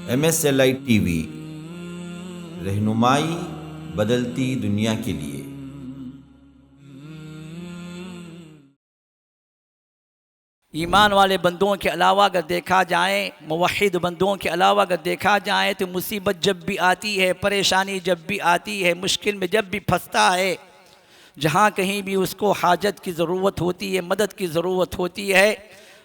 MSLI TV, रहनुमाई बदलती दुनिया के लिए। ईमान वाले बंदों के अलावा अगर देखा जाए, मुवहिद बंदों के अलावा अगर देखा जाए तो मुसीबत जब भी आती है, परेशानी जब भी आती है, मुश्किल में जब भी फंसता है, जहाँ कहीं भी उसको हाजत की ज़रूरत होती है, मदद की ज़रूरत होती है,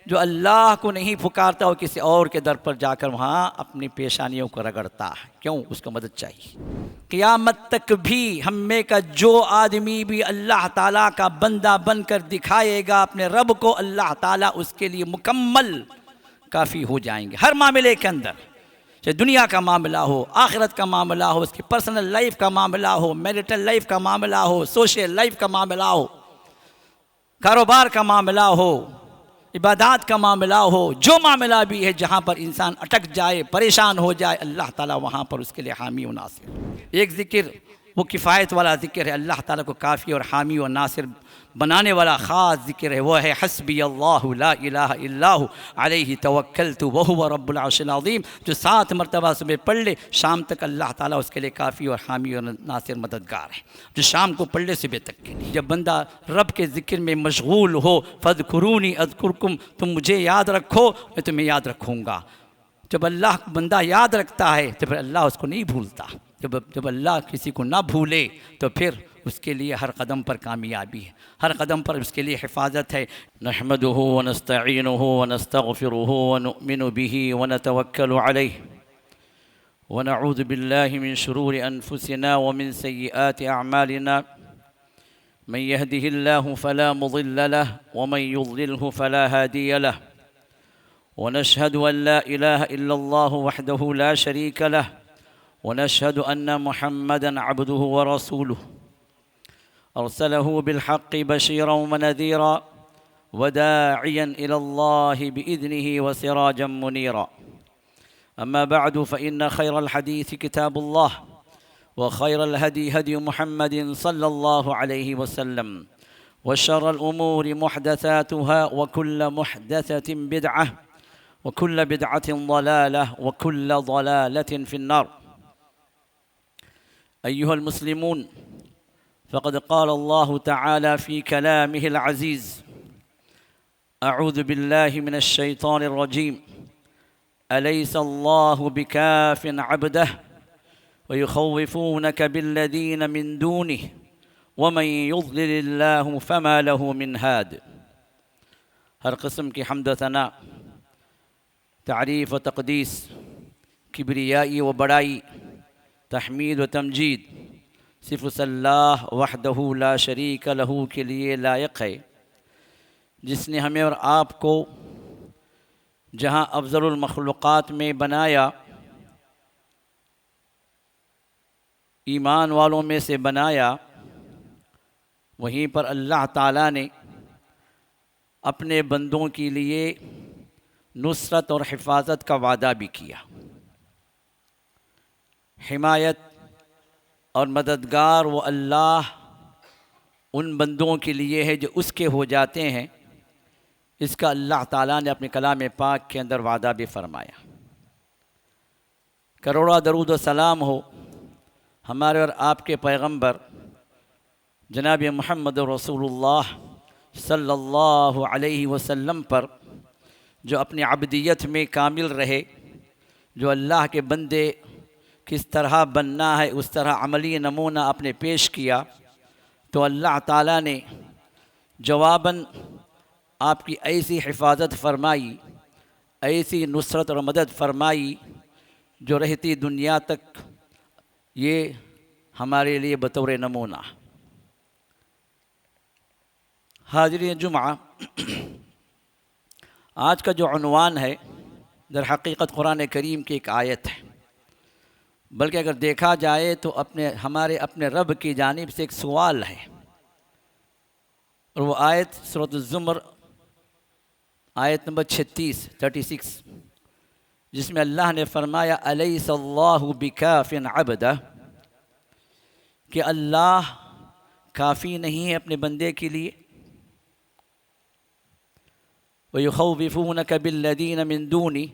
जो अल्लाह को नहीं पुकारता वो किसी और के दर पर जाकर वहाँ अपनी पेशानियों को रगड़ता है। क्यों? उसको मदद चाहिए। क़यामत तक भी हम में का जो आदमी भी अल्लाह ताला का बंदा बनकर दिखाएगा अपने रब को, अल्लाह ताला उसके लिए मुकम्मल काफ़ी हो जाएंगे हर मामले के अंदर, चाहे दुनिया का मामला हो, आखिरत का मामला हो, उसकी पर्सनल लाइफ का मामला हो, मैरिटल लाइफ का मामला हो, सोशल लाइफ का मामला हो, कारोबार का मामला हो, इबादत का मामला हो, जो मामला भी है, जहाँ पर इंसान अटक जाए, परेशान हो जाए, अल्लाह ताला वहाँ पर उसके लिए हामी और नासिर। एक ज़िक्र वो किफ़ायत वाला ज़िक्र है, अल्लाह ताला को काफ़ी और हामी और नासिर बनाने वाला ख़ास ज़िक्र है, वो है हस्बी अल्लाहु ला इलाहा इल्लाहु अलैहि तवक्कलतु व हुवा रब्बुल अर्शिल अज़ीम। जो 7 मरतबा सुबह पढ़ ले, शाम तक अल्लाह ताला उसके लिए काफ़ी और हामी और नासिर मददगार है। जो शाम को पढ़ ले सुबह तक के लिए, जब बंदा रब के ज़िक्र में मशगूल हो, फ़ज़कुरूनी अज़कुरकुम, तुम मुझे याद रखो मैं तुम्हें याद रखूँगा। जब अल्लाह बंदा याद रखता है तो फिर अल्लाह उसको नहीं भूलता। जब अल्लाह किसी को ना भूले तो फिर उसके लिए हर कदम पर कामयाबी है, हर कदम पर उसके लिए हिफाजत है। नहमदुहु व नस्तईनुहु व नस्तगफिरुहु व नुमिनु बिही व नतवक्कलु अलैहि व नऊज़ु बिल्लाहि मिन शुरूरि अनफुसिना व मिन सय्यिआति अअमालिना। मन यहदिहिल्लाहु फला मुज़िल्ल लहु व मन युज़लिल्हु फला हादिय लहु व नशहदु अन ला इलाहा इल्लल्लाहु वहदहु ला शरीक लहु व नशहदु अन्ना मुहम्मदन अब्दुहु व रसूलुहु अरसलहु बिलहक़्क़ि बशीरन व नज़ीरा व दाइयन इलल्लाहि बिइज़निहि व सिराजन मुनीरा। अम्मा बअदु फ़इन्न खैरल हदीस किताबुल्लाह व खैरल हदी हदी मुहम्मदिन सल्लल्लाहु अलैहि वसल्लम व शर्रल उमूरि मुहदसातुहा व कुल्ल मुहदसतिन बिदअह व कुल्ल बिदअतिन ज़लालह व कुल्ल ज़लालतिन फिन्नार। अय्युहल मुस्लिमून, फ़क़द क़ाल अल्लाहु तआला फ़ी कलामिहिल अज़ीज़, अऊज़ु बिल्लाहि मिनश शैतानिर रजीम, अलैसा अल्लाहु बिकाफ़िन अब्दह व युख़व्विफ़ूनक बिल्लज़ीन मिन दूनिहि व मन युज़लिलिल्लाहु फ़मा लहु मिन हाद। हर क़िस्म की हम्द व सना, तारीफ़ व तक़दीस, किब्रियाई व बड़ाई, तहमीद व तमजीद सिर्फ़ अल्लाह वहदहु ला शरीक लहू के लिए लायक है, जिसने हमें और आपको जहाँ अफ़ज़लुल मख़लूक़ात में बनाया, ईमान वालों में से बनाया, वहीं पर अल्लाह ताला ने अपने बंदों के लिए नुसरत और हिफाजत का वादा भी किया। हिमायत और मददगार वो अल्लाह उन बंदों के लिए है जो उसके हो जाते हैं। इसका अल्लाह ताला ने अपने कलाम पाक के अंदर वादा भी फरमाया। करोड़ा दरूद व सलाम हो हमारे और आपके पैगंबर जनाब मुहम्मद रसूलुल्लाह सल्लल्लाहु अलैहि वसल्लम पर, जो अपनी अब्दियत में कामिल रहे, जो अल्लाह के बंदे किस तरह बनना है उस तरह अमली नमूना आपने पेश किया, तो अल्लाह ताला ने जवाबन आपकी ऐसी हिफाजत फरमाई, ऐसी नुसरत और मदद फरमाई, जो रहती दुनिया तक ये हमारे लिए बतौर नमूना। हाज़िरीन जुमा, आज का जो उन्वान है दर हकीकत कुरान करीम की एक आयत है, बल्कि अगर देखा जाए तो हमारे अपने रब की जानिब से एक सवाल है। और वो आयत सूरत ज़ुमर आयत नंबर 36, जिसमें अल्लाह ने फरमाया अलैसल्लाहु बिकाफ़िन अब्दह, कि अल्लाह काफ़ी नहीं है अपने बंदे के लिए। व युख़व्विफ़ूनक बिल्लज़ीन मिन दूनी,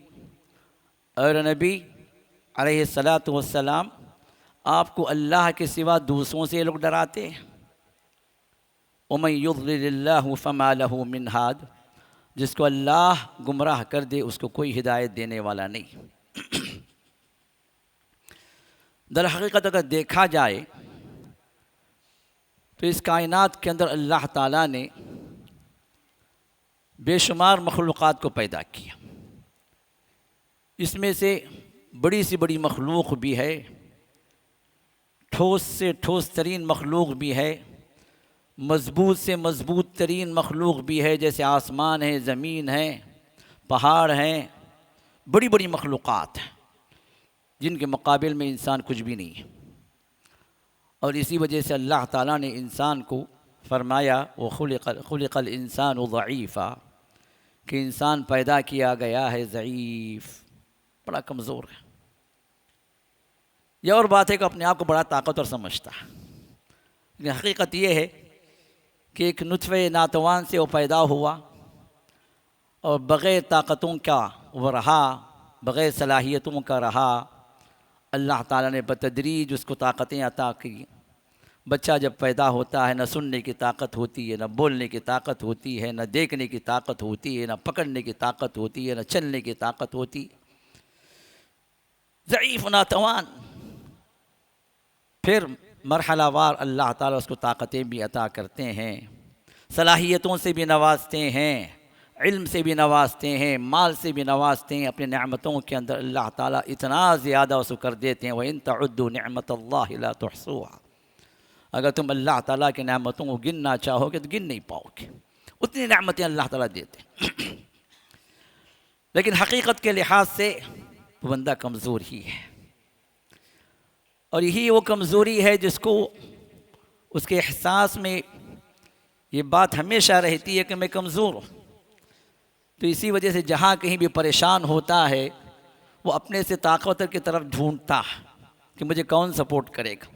और नबी अलैहिस्सलातु वस्सलाम, आपको अल्लाह के सिवा दूसरों से ये लोग डराते हैं। उमन युद्लिल्लाहु फमा लहु मिन हाद, जिसको अल्लाह गुमराह कर दे उसको कोई हिदायत देने वाला नहीं। दर हकीकत अगर देखा जाए तो इस कायनात के अंदर अल्लाह ताला ने बेशुमार मखलूक़ात को पैदा किया। इसमें से बड़ी सी बड़ी मखलूक़ भी है, ठोस से ठोस तरीन मखलूक़ भी है, मज़बूत से मज़बूत तरीन मखलूक़ भी है, जैसे आसमान है, ज़मीन है, पहाड़ हैं, बड़ी बड़ी मखलूक़ात हैं जिनके मुकाबिल में इंसान कुछ भी नहीं है। और इसी वजह से अल्लाह ताला ने इंसान को फरमाया वो खुलिक़ल इंसान ज़ईफ़ा, कि इंसान पैदा किया गया है ज़ईफ़, बड़ा कमज़ोर है। यह और बात है कि अपने आप को बड़ा ताकतवर समझता है, लेकिन हकीकत यह है कि एक नुत्फ़े नातवान से वो पैदा हुआ और बग़ैर ताकतों का वो रहा, बग़ैर सलाहियतों का रहा। अल्लाह ताला ने बतदरीज उसको ताकतें अता की। बच्चा जब पैदा होता है, न सुनने की ताकत होती है, न बोलने की ताकत होती है, न देखने की ताकत होती है, न पकड़ने की ताकत होती है, न चलने की ताकत होती। ज़ईफ़ नातवान। फिर मरहलावार अल्लाह ताला उसको ताकतें भी अता करते हैं, सलाहियतों से भी नवाजते हैं, इल्म से भी नवाजते हैं, माल से भी नवाजते हैं। अपने नेमतों के अंदर अल्लाह ताला इतना ज़्यादा उसको कर देते हैं, व इन तउद्दू निअमतल्लाहि ला तुहसूहा, अगर तुम अल्लाह ताला की नेमतों को गिनना चाहोगे तो गिन नहीं पाओगे, उतनी नेमतें अल्लाह ताला देते हैं। लेकिन हकीकत के लिहाज से वो बंदा कमज़ोर ही है, और यही वो कमज़ोरी है जिसको उसके एहसास में ये बात हमेशा रहती है कि मैं कमज़ोर हूँ। तो इसी वजह से जहाँ कहीं भी परेशान होता है वो अपने से ताकतवर की तरफ ढूंढता है कि मुझे कौन सपोर्ट करेगा,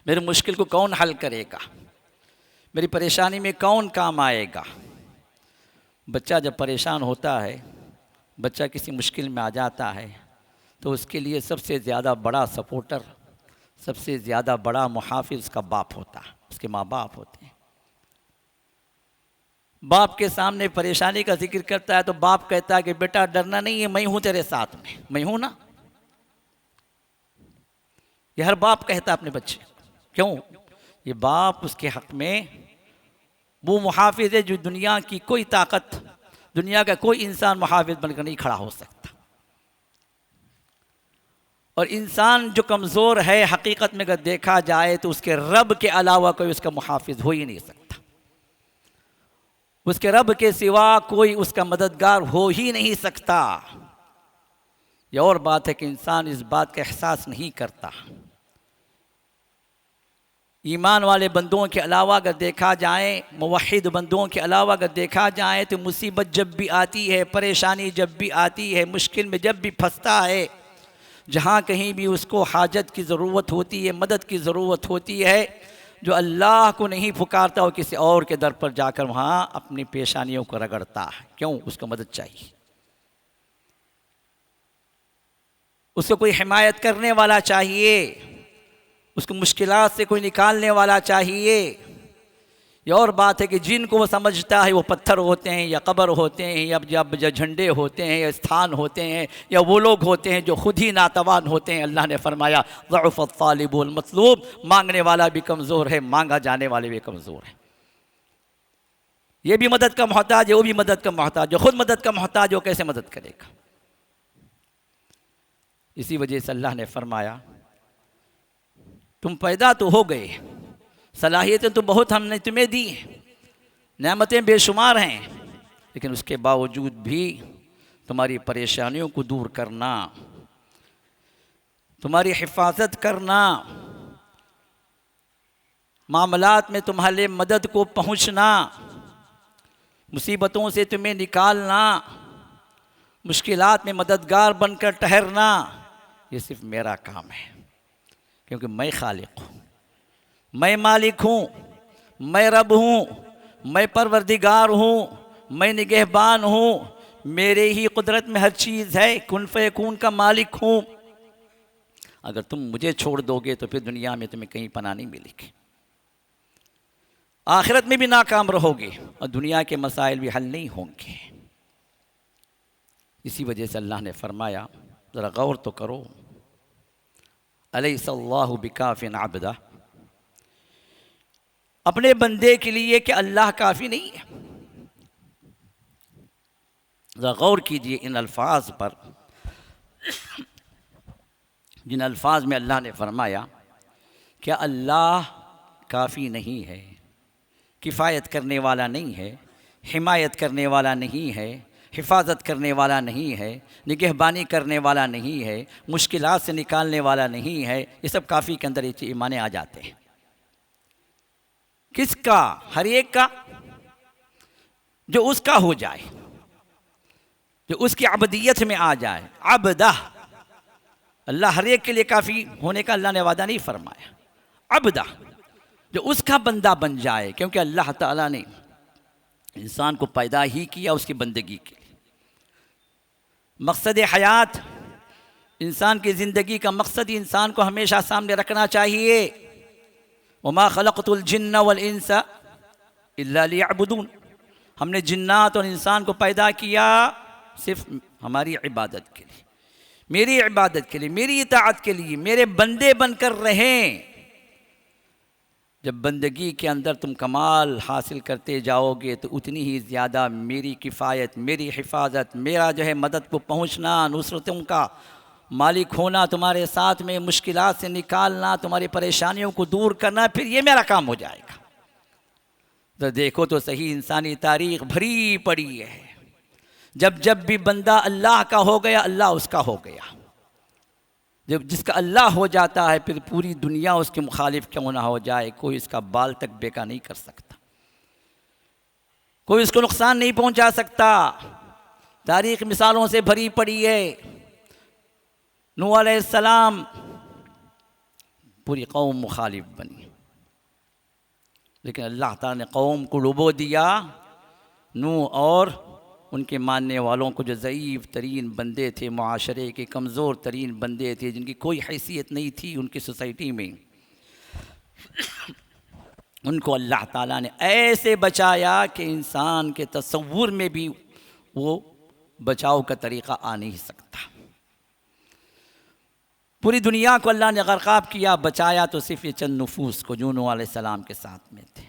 मेरी मुश्किल को कौन हल करेगा, मेरी परेशानी में कौन काम आएगा। बच्चा जब परेशान होता है, बच्चा किसी मुश्किल में आ जाता है, तो उसके लिए सबसे ज़्यादा बड़ा सपोर्टर, सबसे ज़्यादा बड़ा मुहाफ़िज़ उसका बाप होता है, उसके माँ बाप होते हैं। बाप के सामने परेशानी का जिक्र करता है तो बाप कहता है कि बेटा डरना नहीं है, मैं हूँ तेरे साथ में, मैं हूँ ना। ये हर बाप कहता है अपने बच्चे। क्यों? ये बाप उसके हक़ में वो मुहाफ़िज़ है जो दुनिया की कोई ताकत, दुनिया का कोई इंसान मुहाफ़िज़ बनकर नहीं खड़ा हो सकता। और इंसान जो कमज़ोर है, हकीकत में अगर देखा जाए तो उसके रब के अलावा कोई उसका मुहाफ़िज़ हो ही नहीं सकता, उसके रब के सिवा कोई उसका मददगार हो ही नहीं सकता। यह और बात है कि इंसान इस बात का एहसास नहीं करता। ईमान वाले बंदों के अलावा अगर देखा जाए, मुवहिद बंदों के अलावा अगर देखा जाए तो मुसीबत जब भी आती है, परेशानी जब भी आती है, मुश्किल में जब भी फंसता है, जहाँ कहीं भी उसको हाजत की ज़रूरत होती है, मदद की ज़रूरत होती है, जो अल्लाह को नहीं पुकारता और किसी और के दर पर जाकर वहाँ अपनी पेशानियों को रगड़ता है। क्यों? उसको मदद चाहिए, उसको कोई हिमायत करने वाला चाहिए, उसको मुश्किलात से कोई निकालने वाला चाहिए। ये और बात है कि जिनको वो समझता है वो पत्थर होते हैं या कब्र होते हैं या झंडे होते हैं या स्थान होते हैं या वो लोग होते हैं जो खुद ही नातवान होते हैं। अल्लाह ने फरमाया ज़अफ़त तालिबुल मतलूब, मांगने वाला भी कमज़ोर है, मांगा जाने वाले भी कमज़ोर है। ये भी मदद का मोहताज है, वो भी मदद का मोहताज, जो खुद मदद का मोहताज हो कैसे मदद करेगा। इसी वजह से अल्लाह ने फरमाया तुम पैदा तो हो गए, सलाहियतें तो बहुत हमने तुम्हें दी हैं, नेमतें बेशुमार हैं, लेकिन उसके बावजूद भी तुम्हारी परेशानियों को दूर करना, तुम्हारी हिफाजत करना, मामलात में तुम्हारे मदद को पहुंचना, मुसीबतों से तुम्हें निकालना, मुश्किलात में मददगार बनकर ठहरना, ये सिर्फ मेरा काम है, क्योंकि मैं खालिक हूँ, मैं मालिक हूँ, मैं रब हूँ, मैं परवरदिगार हूँ, मैं निगहबान हूँ। मेरे ही कुदरत में हर चीज़ है, कुन फयकून का मालिक हूँ। अगर तुम मुझे छोड़ दोगे तो फिर दुनिया में तुम्हें कहीं पनाह नहीं मिलेगी, आखिरत में भी नाकाम रहोगे और दुनिया के मसाइल भी हल नहीं होंगे। इसी वजह से अल्लाह ने फरमाया, ज़रा गौर तो करो, अलैहिस्सल्लाहु बिकाफ़िन अब्दा, अपने बंदे के लिए कि अल्लाह काफ़ी नहीं है। ज़रा गौर कीजिए इन अल्फाज पर, जिन अल्फाज में अल्लाह ने फरमाया क्या अल्लाह काफ़ी नहीं है, किफ़ायत करने वाला नहीं है, हिमायत करने वाला नहीं है, हिफाजत करने वाला नहीं है, निगहबानी करने वाला नहीं है, मुश्किलात से निकालने वाला नहीं है। ये सब काफ़ी के अंदर ये ईमान आ जाते हैं। किसका? हर एक का, जो उसका हो जाए, जो उसकी अबदियत में आ जाए। अबदा, अल्लाह हर एक के लिए काफ़ी होने का अल्लाह ने वादा नहीं फरमाया। अबदा, जो उसका बंदा बन जाए, क्योंकि अल्लाह ताला ने इंसान को पैदा ही किया उसकी बंदगी के लिए। मकसद हयात, इंसान की ज़िंदगी का मकसद इंसान को हमेशा सामने रखना चाहिए। वमा खलक़तुल जिन्न वल इंसा इल्ला लियअबुदून, हमने जिन्नात और इंसान को पैदा किया सिर्फ हमारी इबादत के लिए, मेरी इबादत के लिए, मेरी इताअत के लिए, मेरे बंदे बनकर रहें। जब बंदगी के अंदर तुम कमाल हासिल करते जाओगे तो उतनी ही ज़्यादा मेरी किफ़ायत, मेरी हिफाजत, मेरा जो है मदद को पहुँचना, नुसरतों का मालिक होना, तुम्हारे साथ में मुश्किलात से निकालना, तुम्हारी परेशानियों को दूर करना, फिर ये मेरा काम हो जाएगा। तो देखो तो सही, इंसानी तारीख़ भरी पड़ी है। जब जब भी बंदा अल्लाह का हो गया, अल्लाह उसका हो गया। जब जिसका अल्लाह हो जाता है, फिर पूरी दुनिया उसके मुखालिफ क्यों ना हो जाए, कोई इसका बाल तक बेका नहीं कर सकता, कोई उसको नुकसान नहीं पहुंचा सकता। तारीख़ मिसालों से भरी पड़ी है। नूह अलैहिस्सलाम, पूरी कौम मुखालिफ बनी, लेकिन अल्लाह ताला ने कौम को डुबो दिया। नूह और उनके मानने वालों को, जो ज़ईफ़ तरीन बंदे थे, मुआशरे के कमज़ोर तरीन बंदे थे, जिनकी कोई हैसियत नहीं थी उनकी सोसाइटी में, उनको अल्लाह ताला ने ऐसे बचाया कि इंसान के तसव्वुर में भी वो बचाव का तरीक़ा आ नहीं सकता। पूरी दुनिया को अल्लाह ने ग़रक़ाब किया, बचाया तो सिर्फ़ ये चंद नफूस को जो नूह अलैहिस्सलाम के साथ में थे।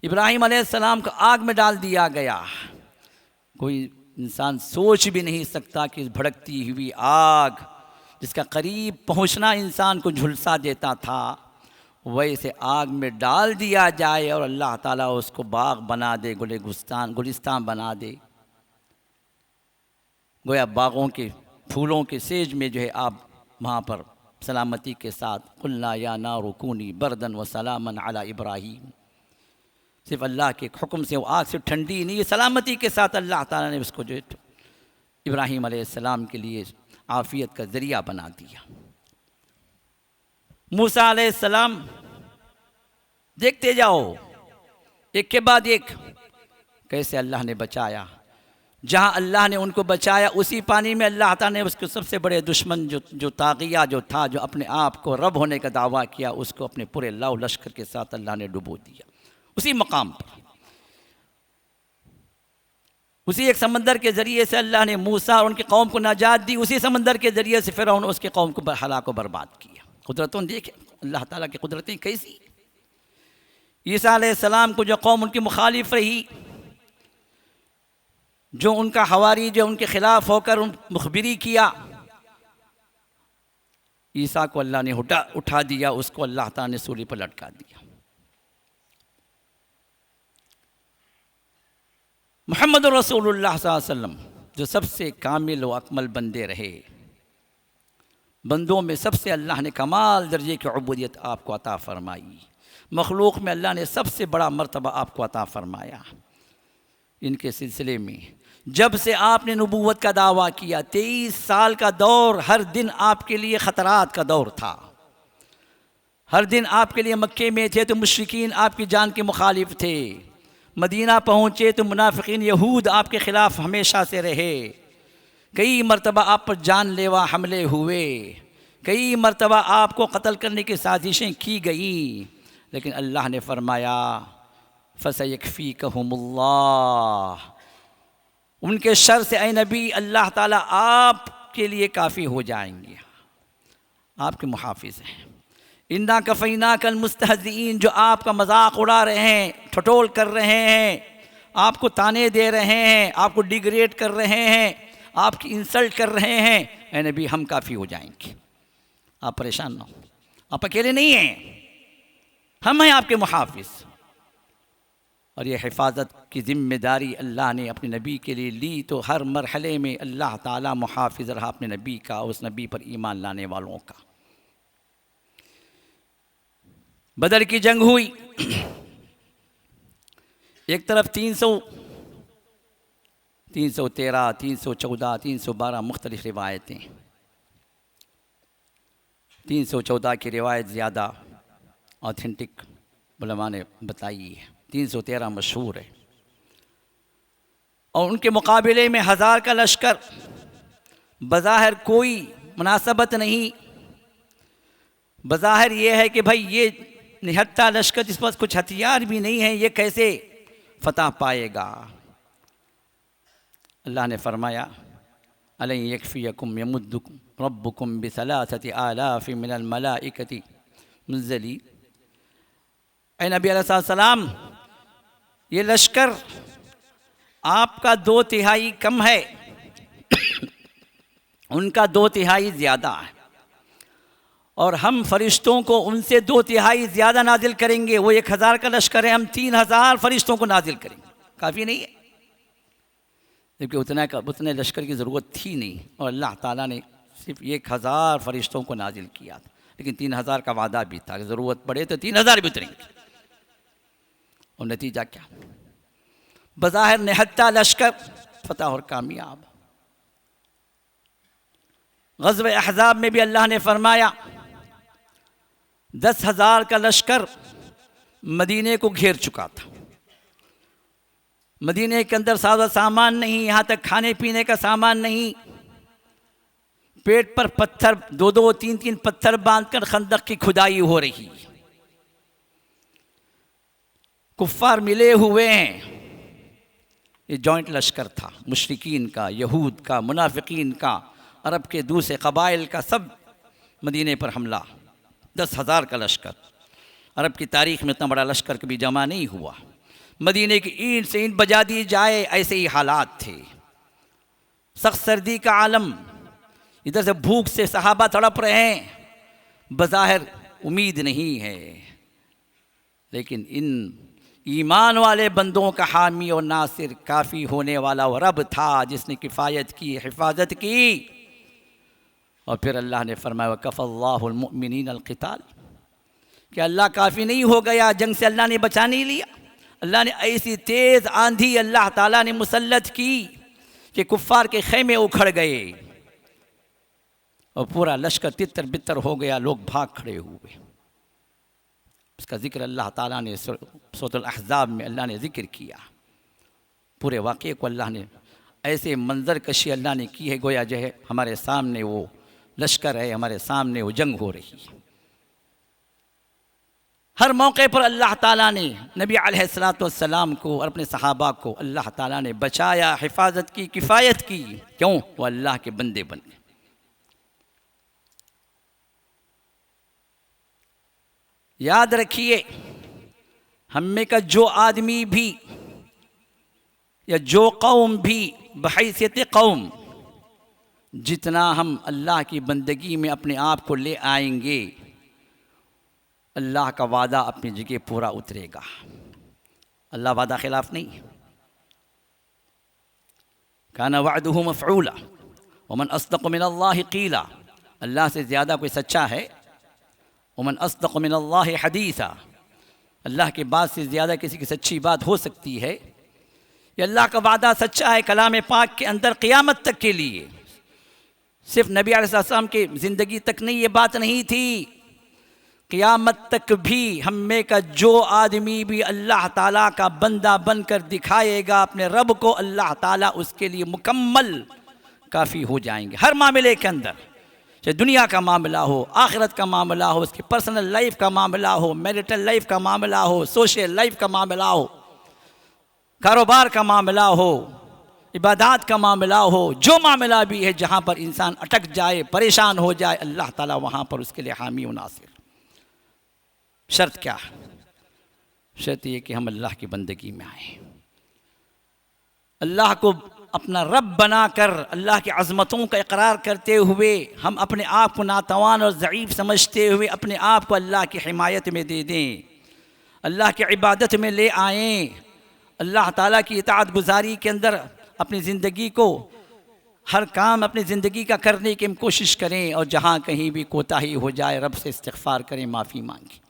इब्राहीम अलैहिस्सलाम को आग में डाल दिया गया। कोई इंसान सोच भी नहीं सकता कि इस भड़कती हुई आग, जिसका करीब पहुंचना इंसान को झुलसा देता था, वैसे आग में डाल दिया जाए और अल्लाह ताला उसको बाग बना दे, गुलिस्तान बना दे। गोया बागों के फूलों के सेज में जो है आप वहाँ पर सलामती के साथ, कुल्ना या नारु कूनी बरदन व सलामन अला इब्राहीम, सिर्फ अल्लाह के हुक्म से वो आग से ठंडी नहीं, सलामती के साथ अल्लाह ताला ने उसको जो है इब्राहीम अलैहिस्सलाम के लिए आफ़ियत का ज़रिया बना दिया। मूसा अलैहिस्सलाम, देखते जाओ एक के बाद एक कैसे अल्लाह ने बचाया। जहाँ अल्लाह ने उनको बचाया, उसी पानी में अल्लाह ताला ने उसके सबसे बड़े दुश्मन जो तागिया जो था, जो अपने आप को रब होने का दावा किया, उसको अपने पूरे लाव लश्कर के साथ अल्लाह ने डुबो दिया उसी मकाम पर। उसी एक समंदर के ज़रिए से अल्लाह ने मूसा और उनकी कौम को नाजात दी, उसी समंदर के ज़रिए से फ़िरौन उसके कौम को हलाक व बर्बाद किया। कुदरतों देखे अल्लाह ताला की कुदरतें कैसी। ईसा अलैहिस्सलाम को जो कौम उनकी मुखालिफ रही, जो उनका हवारी जो उनके ख़िलाफ़ होकर मुखबिरी किया, ईसा को अल्लाह ने उठा दिया, उसको अल्लाह ताला ने सूली पर लटका दिया। मुहम्मद रसूलुल्लाह सल्लल्लाहु अलैहि वसल्लम जो सबसे कामिल व अकमल बंदे रहे, बंदों में सबसे अल्लाह ने कमाल दर्जे की उबूदियत आपको अता फ़रमाई, मखलूक में अल्लाह ने सबसे बड़ा मर्तबा आपको अता फ़रमाया। इनके सिलसिले में जब से आपने नबूवत का दावा किया, 23 साल का दौर, हर दिन आपके लिए ख़तरात का दौर था। हर दिन आपके लिए मक्के में थे तो मुश्रिकीन आपकी जान के मुखालिफ थे, मदीना पहुँचे तो मुनाफिकीन यहूद आपके ख़िलाफ़ हमेशा से रहे। कई मरतबा आप पर जानलेवा हमले हुए, कई मरतबा आपको कत्ल करने की साजिशें की गई, लेकिन अल्लाह ने फरमाया फसयकफ़ीकहुमुल्लाह, उनके शर से ऐ नबी अल्लाह ताला आपके लिए काफ़ी हो जाएंगे, आपके मुहाफ़िज़ हैं। इन्ना कफ़ैना कल मुस्तहज़ीन, जो आपका मजाक उड़ा रहे हैं, ठटोल कर रहे हैं, आपको ताने दे रहे हैं, आपको डिग्रेड कर रहे हैं, आपकी इंसल्ट कर रहे हैं, ऐ नबी हम काफ़ी हो जाएंगे, आप परेशान ना हो, आप अकेले नहीं हैं, हम हैं आपके मुहाफ़िज़। और ये हिफाजत की ज़िम्मेदारी अल्लाह ने अपने नबी के लिए ली, तो हर मरहले में अल्लाह ताला मुहाफ़िज़ रहा अपने नबी का, उस नबी पर ईमान लाने वालों का। बदर की जंग हुई, एक तरफ 313, 314, 312 मुख्तलिफ़ रिवायतें। 314 की रिवायत ज़्यादा ऑथेंटिक उलमा ने बताई है, 313 मशहूर है। और उनके मुकाबले में 1000 का लश्कर, बज़ाहिर कोई मुनासबत नहीं, बज़ाहिर ये है कि भाई ये निहत्ता लश्कर जिस पास कुछ हथियार भी नहीं है, ये कैसे फतह पाएगा। अल्लाह ने फरमाया अलै यकफ़ियकुम यमुद्दुकुम रब्बुकुम बिसलासति आलाफ़ि मिनल मलाइकति मुनज़्ज़ली। ऐ नबी अलैहिस्सलाम, ये लश्कर आपका 2/3 कम है, उनका 2/3 ज़्यादा है, और हम फरिश्तों को उनसे 2/3 ज़्यादा नाजिल करेंगे। वो 1000 का लश्कर है, हम 3000 फरिश्तों को नाजिल करेंगे। काफ़ी नहीं है, जबकि उतने लश्कर की ज़रूरत थी नहीं, और अल्लाह ताला ने सिर्फ 1000 फरिश्तों को नाजिल किया था, लेकिन 3000 का वादा भी था कि ज़रूरत पड़े तो 3000 भी उतरेंगे। और नतीजा क्या, बज़ाहिर निहत्ता लश्कर फतह और कामयाब। ग़ज़वे अहज़ाब में भी अल्लाह ने फरमाया 10,000 का लश्कर मदीने को घेर चुका था। मदीने के अंदर सादा सामान नहीं, यहाँ तक खाने पीने का सामान नहीं, पेट पर पत्थर 2-2, 3-3 पत्थर बांधकर खंदक की खुदाई हो रही। कुफ्फार मिले हुए हैं, ये जॉइंट लश्कर था, मुशरिकीन का, यहूद का, मुनाफिकीन का, अरब के दूसरे कबाइल का, सब मदीने पर हमला। 10,000 का लश्कर, अरब की तारीख़ में इतना बड़ा लश्कर कभी जमा नहीं हुआ। मदीने की ईंट से ईंट बजा दी जाए, ऐसे ही हालात थे। सख्त सर्दी का आलम, इधर से भूख से सहाबा तड़प रहे हैं, बज़ाहिर उम्मीद नहीं है, लेकिन इन ईमान वाले बंदों का हामी और नासिर, काफ़ी होने वाला वो रब था जिसने किफ़ायत की, हिफाजत की। और फिर अल्लाह ने फरमाया वकफ़ल्लाहुल मुमिनीन अल क़िताल, कि अल्लाह काफ़ी नहीं हो गया, जंग से अल्लाह ने बचा नहीं लिया। अल्लाह ने ऐसी तेज़ आंधी अल्लाह ताला ने मुसल्लत की कि कुफ़ार के खैमे उखड़ गए और पूरा लश्कर तितर बितर हो गया, लोग भाग खड़े हुए। उसका ज़िक्र अल्लाह ताला ने सूरह अहज़ाब में अल्लाह ने ज़िक्र किया। पूरे वाक़े को अल्लाह ने ऐसे मंजर कशी अल्लाह ने की है, गोया जो है हमारे सामने वो लश्कर है, हमारे सामने वो जंग हो रही है। हर मौके पर अल्लाह ताला ने नबी अलैहिस्सलातु वस्सलाम को और अपने सहाबा को अल्लाह ताला ने बचाया, हिफाजत की, किफ़ायत की। क्यों? वो अल्लाह के बंदे बन गए। याद रखिए, हम में का जो आदमी भी या जो कौम भी बहैसियत कौम, जितना हम अल्लाह की बंदगी में अपने आप को ले आएंगे, अल्लाह का वादा अपनी जगह पूरा उतरेगा। अल्लाह वादा खिलाफ नहीं है। काना वअदुहु मफ़ऊला वमन अस्दक़ु मिनल्लाहि क़ीला, अल्लाह से ज़्यादा कोई सच्चा है? वमन अस्दक़ु मिनल्लाहि हदीसा, अल्लाह के बात से ज़्यादा किसी की सच्ची बात हो सकती है? ये अल्लाह का वादा सच्चा है कलाम पाक के अंदर क़यामत तक के लिए। सिर्फ नबी अलैहिस्सलाम की ज़िंदगी तक नहीं, ये बात नहीं थी, क़यामत तक भी हम में का जो आदमी भी अल्लाह ताला का बंदा बनकर दिखाएगा अपने रब को, अल्लाह ताला उसके लिए मुकम्मल काफ़ी हो जाएंगे हर मामले के अंदर, चाहे दुनिया का मामला हो, आखिरत का मामला हो, उसकी पर्सनल लाइफ का मामला हो, मैरिटल लाइफ का मामला हो, सोशल लाइफ का मामला हो, कारोबार का मामला हो, इबादत का मामला हो, जो मामला भी है जहाँ पर इंसान अटक जाए, परेशान हो जाए, अल्लाह ताला वहाँ पर उसके लिए हामी व नासिर। शर्त क्या? शर्त ये कि हम अल्लाह की बंदगी में आए, अल्लाह को अपना रब बनाकर अल्लाह की अज़मतों का इकरार करते हुए हम अपने आप को नातवान और ज़ईफ़ समझते हुए अपने आप को अल्लाह की हिमायत में दे दें, अल्लाह की इबादत में ले आएँ, अल्लाह ताला की इताअत गुज़ारी के अंदर अपनी ज़िंदगी को, हर काम अपनी ज़िंदगी का करने की हम कोशिश करें, और जहाँ कहीं भी कोताही हो जाए रब से इस्तिग़फ़ार करें, माफ़ी मांगें।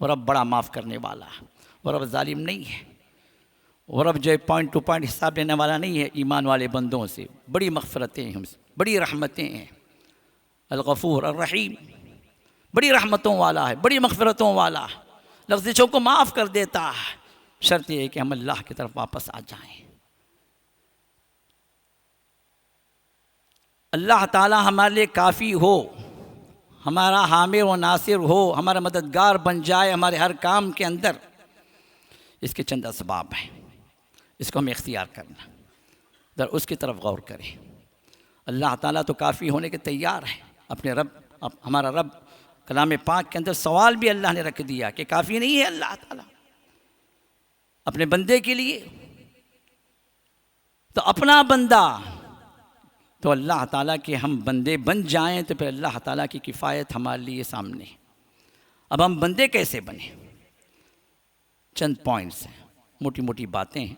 वो रब बड़ा माफ़ करने वाला है, वो रब ज़ालिम नहीं है, वो रब जो है पॉइंट टू पॉइंट हिसाब लेने वाला नहीं है। ईमान वाले बंदों से बड़ी मग़फ़िरतें हैं, हमसे बड़ी रहमतें हैं। अल-गफ़ूर अर-रहीम, बड़ी रहमतों वाला है, बड़ी मग़फ़िरतों वाला है, लग़्ज़िशों को माफ़ कर देता है। शर्त यह है कि हम अल्लाह की तरफ वापस आ जाएं, अल्लाह ताला हमारे लिए काफ़ी हो, हमारा हामी व नासिर हो, हमारा मददगार बन जाए हमारे हर काम के अंदर। इसके चंद असबाब हैं, इसको हमें इख्तियार करना, दर उसकी तरफ गौर करें। अल्लाह ताला तो काफ़ी होने के तैयार है। अपने रब, हमारा रब कलाम पाक के अंदर सवाल भी अल्लाह ने रख दिया कि काफ़ी नहीं है अल्लाह ताला अपने बंदे के लिए। तो अपना बंदा, तो अल्लाह ताला के हम बंदे बन जाएं तो फिर अल्लाह ताला की किफ़ायत हमारे लिए सामने। अब हम बंदे कैसे बने? चंद पॉइंट्स हैं, मोटी मोटी बातें हैं,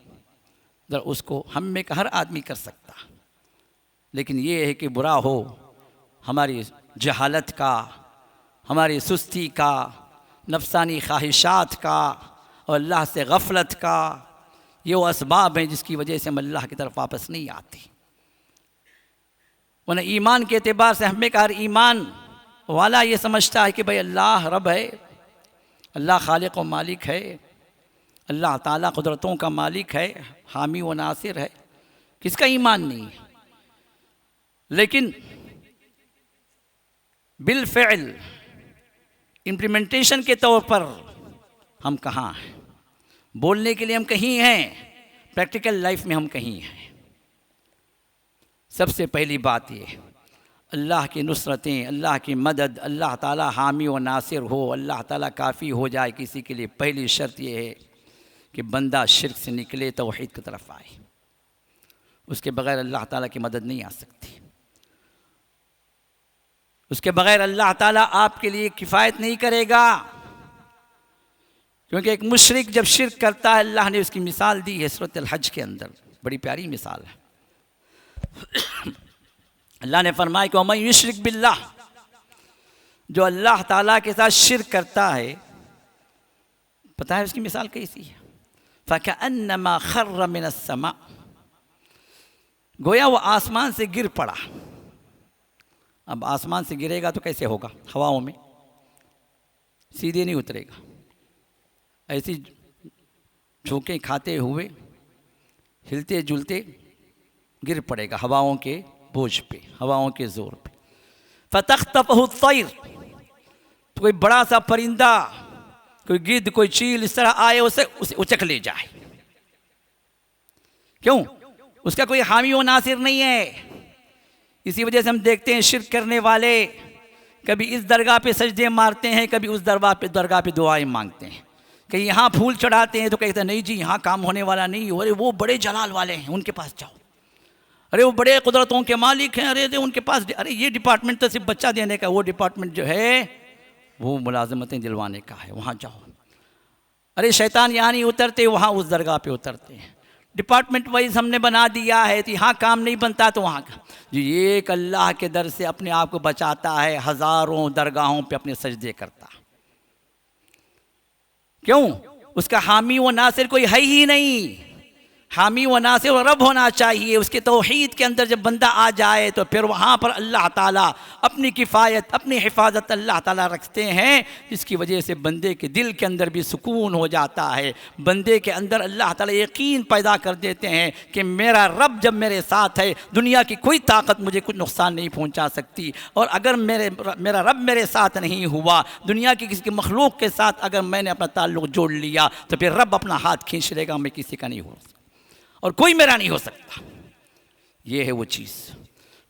ज़रा उसको हम में का हर आदमी कर सकता, लेकिन ये है कि बुरा हो हमारी जहालत का, हमारी सुस्ती का, नफसानी ख्वाहिशात का और अल्लाह से गफलत का। ये वो असबाब हैं जिसकी वजह से हम अल्लाह की तरफ वापस नहीं आते। वरना ईमान के एतबार से हमें का हर ईमान वाला ये समझता है कि भाई अल्लाह रब है, अल्लाह खालिक व मालिक है, अल्लाह ताला कुदरतों का मालिक है, हामी व नासिर है। किसका ईमान नहीं है? लेकिन बिल फ़िल इम्प्लीमेंटेशन के तौर पर हम कहाँ हैं? बोलने के लिए हम कहीं हैं, प्रैक्टिकल लाइफ में हम कहीं हैं। सबसे पहली बात ये, अल्लाह की नुसरतें, अल्लाह की मदद, अल्लाह ताला हामी व नासिर हो, अल्लाह ताला काफ़ी हो जाए किसी के लिए। पहली शर्त ये है कि बंदा शिर्क से निकले, तौहीद की तरफ आए। उसके बग़ैर अल्लाह ताला की मदद नहीं आ सकती, उसके बग़ैर अल्लाह ताला आपके लिए किफ़ायत नहीं करेगा। क्योंकि एक मुशरिक जब शिर्क करता है, अल्लाह ने उसकी मिसाल दी है सूरत अल-हज के अंदर, बड़ी प्यारी मिसाल है। अल्लाह ने फरमाया कि वमन युश्रिक बिल्लाह, जो अल्लाह ताला के साथ शिर्क करता है, पता है उसकी मिसाल कैसी है? फ़कअन्नमा खर्र मिनस समा, गोया वो आसमान से गिर पड़ा। अब आसमान से गिरेगा तो कैसे होगा? हवाओं में, सीधे नहीं उतरेगा, ऐसी झोंके खाते हुए हिलते जुलते गिर पड़ेगा हवाओं के बोझ पे, हवाओं के ज़ोर पे। फ़तख़्तफ़हु तैर, तो कोई बड़ा सा परिंदा, कोई गिद्ध, कोई चील इस तरह आए उसे उचक ले जाए। क्यों? उसका कोई हामी व नासिर नहीं है। इसी वजह से हम देखते हैं शिर्क करने वाले कभी इस दरगाह पे सजदे मारते हैं, कभी उस दरगाह पे दुआएं मांगते हैं। कहीं यहाँ फूल चढ़ाते हैं तो कहते हैं नहीं जी यहाँ काम होने वाला नहीं, अरे वो बड़े जलाल वाले हैं उनके पास जाओ, अरे वो बड़े कुदरतों के मालिक हैं, अरे उनके पास, अरे ये डिपार्टमेंट तो सिर्फ बच्चा देने का, वो डिपार्टमेंट जो है वो मुलाजमतें दिलवाने का है, वहाँ जाओ। अरे शैतान यहाँ नहीं उतरते, वहाँ उस दरगाह पे उतरते हैं। डिपार्टमेंट वाइज हमने बना दिया है, तो यहाँ काम नहीं बनता तो वहाँ का। जो ये एक अल्लाह के दर से अपने आप को बचाता है, हज़ारों दरगाहों पे अपने सजदे करता। क्यों? उसका हामी व नासिर कोई है ही नहीं। हामी व नासिर व रब होना चाहिए। उसके तौहीद के अंदर जब बंदा आ जाए तो फिर वहाँ पर अल्लाह ताला अपनी किफ़ायत, अपनी हिफाजत अल्लाह ताला रखते हैं, जिसकी वजह से बंदे के दिल के अंदर भी सुकून हो जाता है। बंदे के अंदर अल्लाह ताला यकीन पैदा कर देते हैं कि मेरा रब जब मेरे साथ है, दुनिया की कोई ताकत मुझे कुछ नुकसान नहीं पहुँचा सकती। और अगर मेरा रब मेरे साथ नहीं हुआ, दुनिया की किसी मखलूक के साथ अगर मैंने अपना ताल्लुक़ जोड़ लिया तो फिर रब अपना हाथ खींच लेगा, मैं किसी का नहीं हो और कोई मेरा नहीं हो सकता। ये है वो चीज़।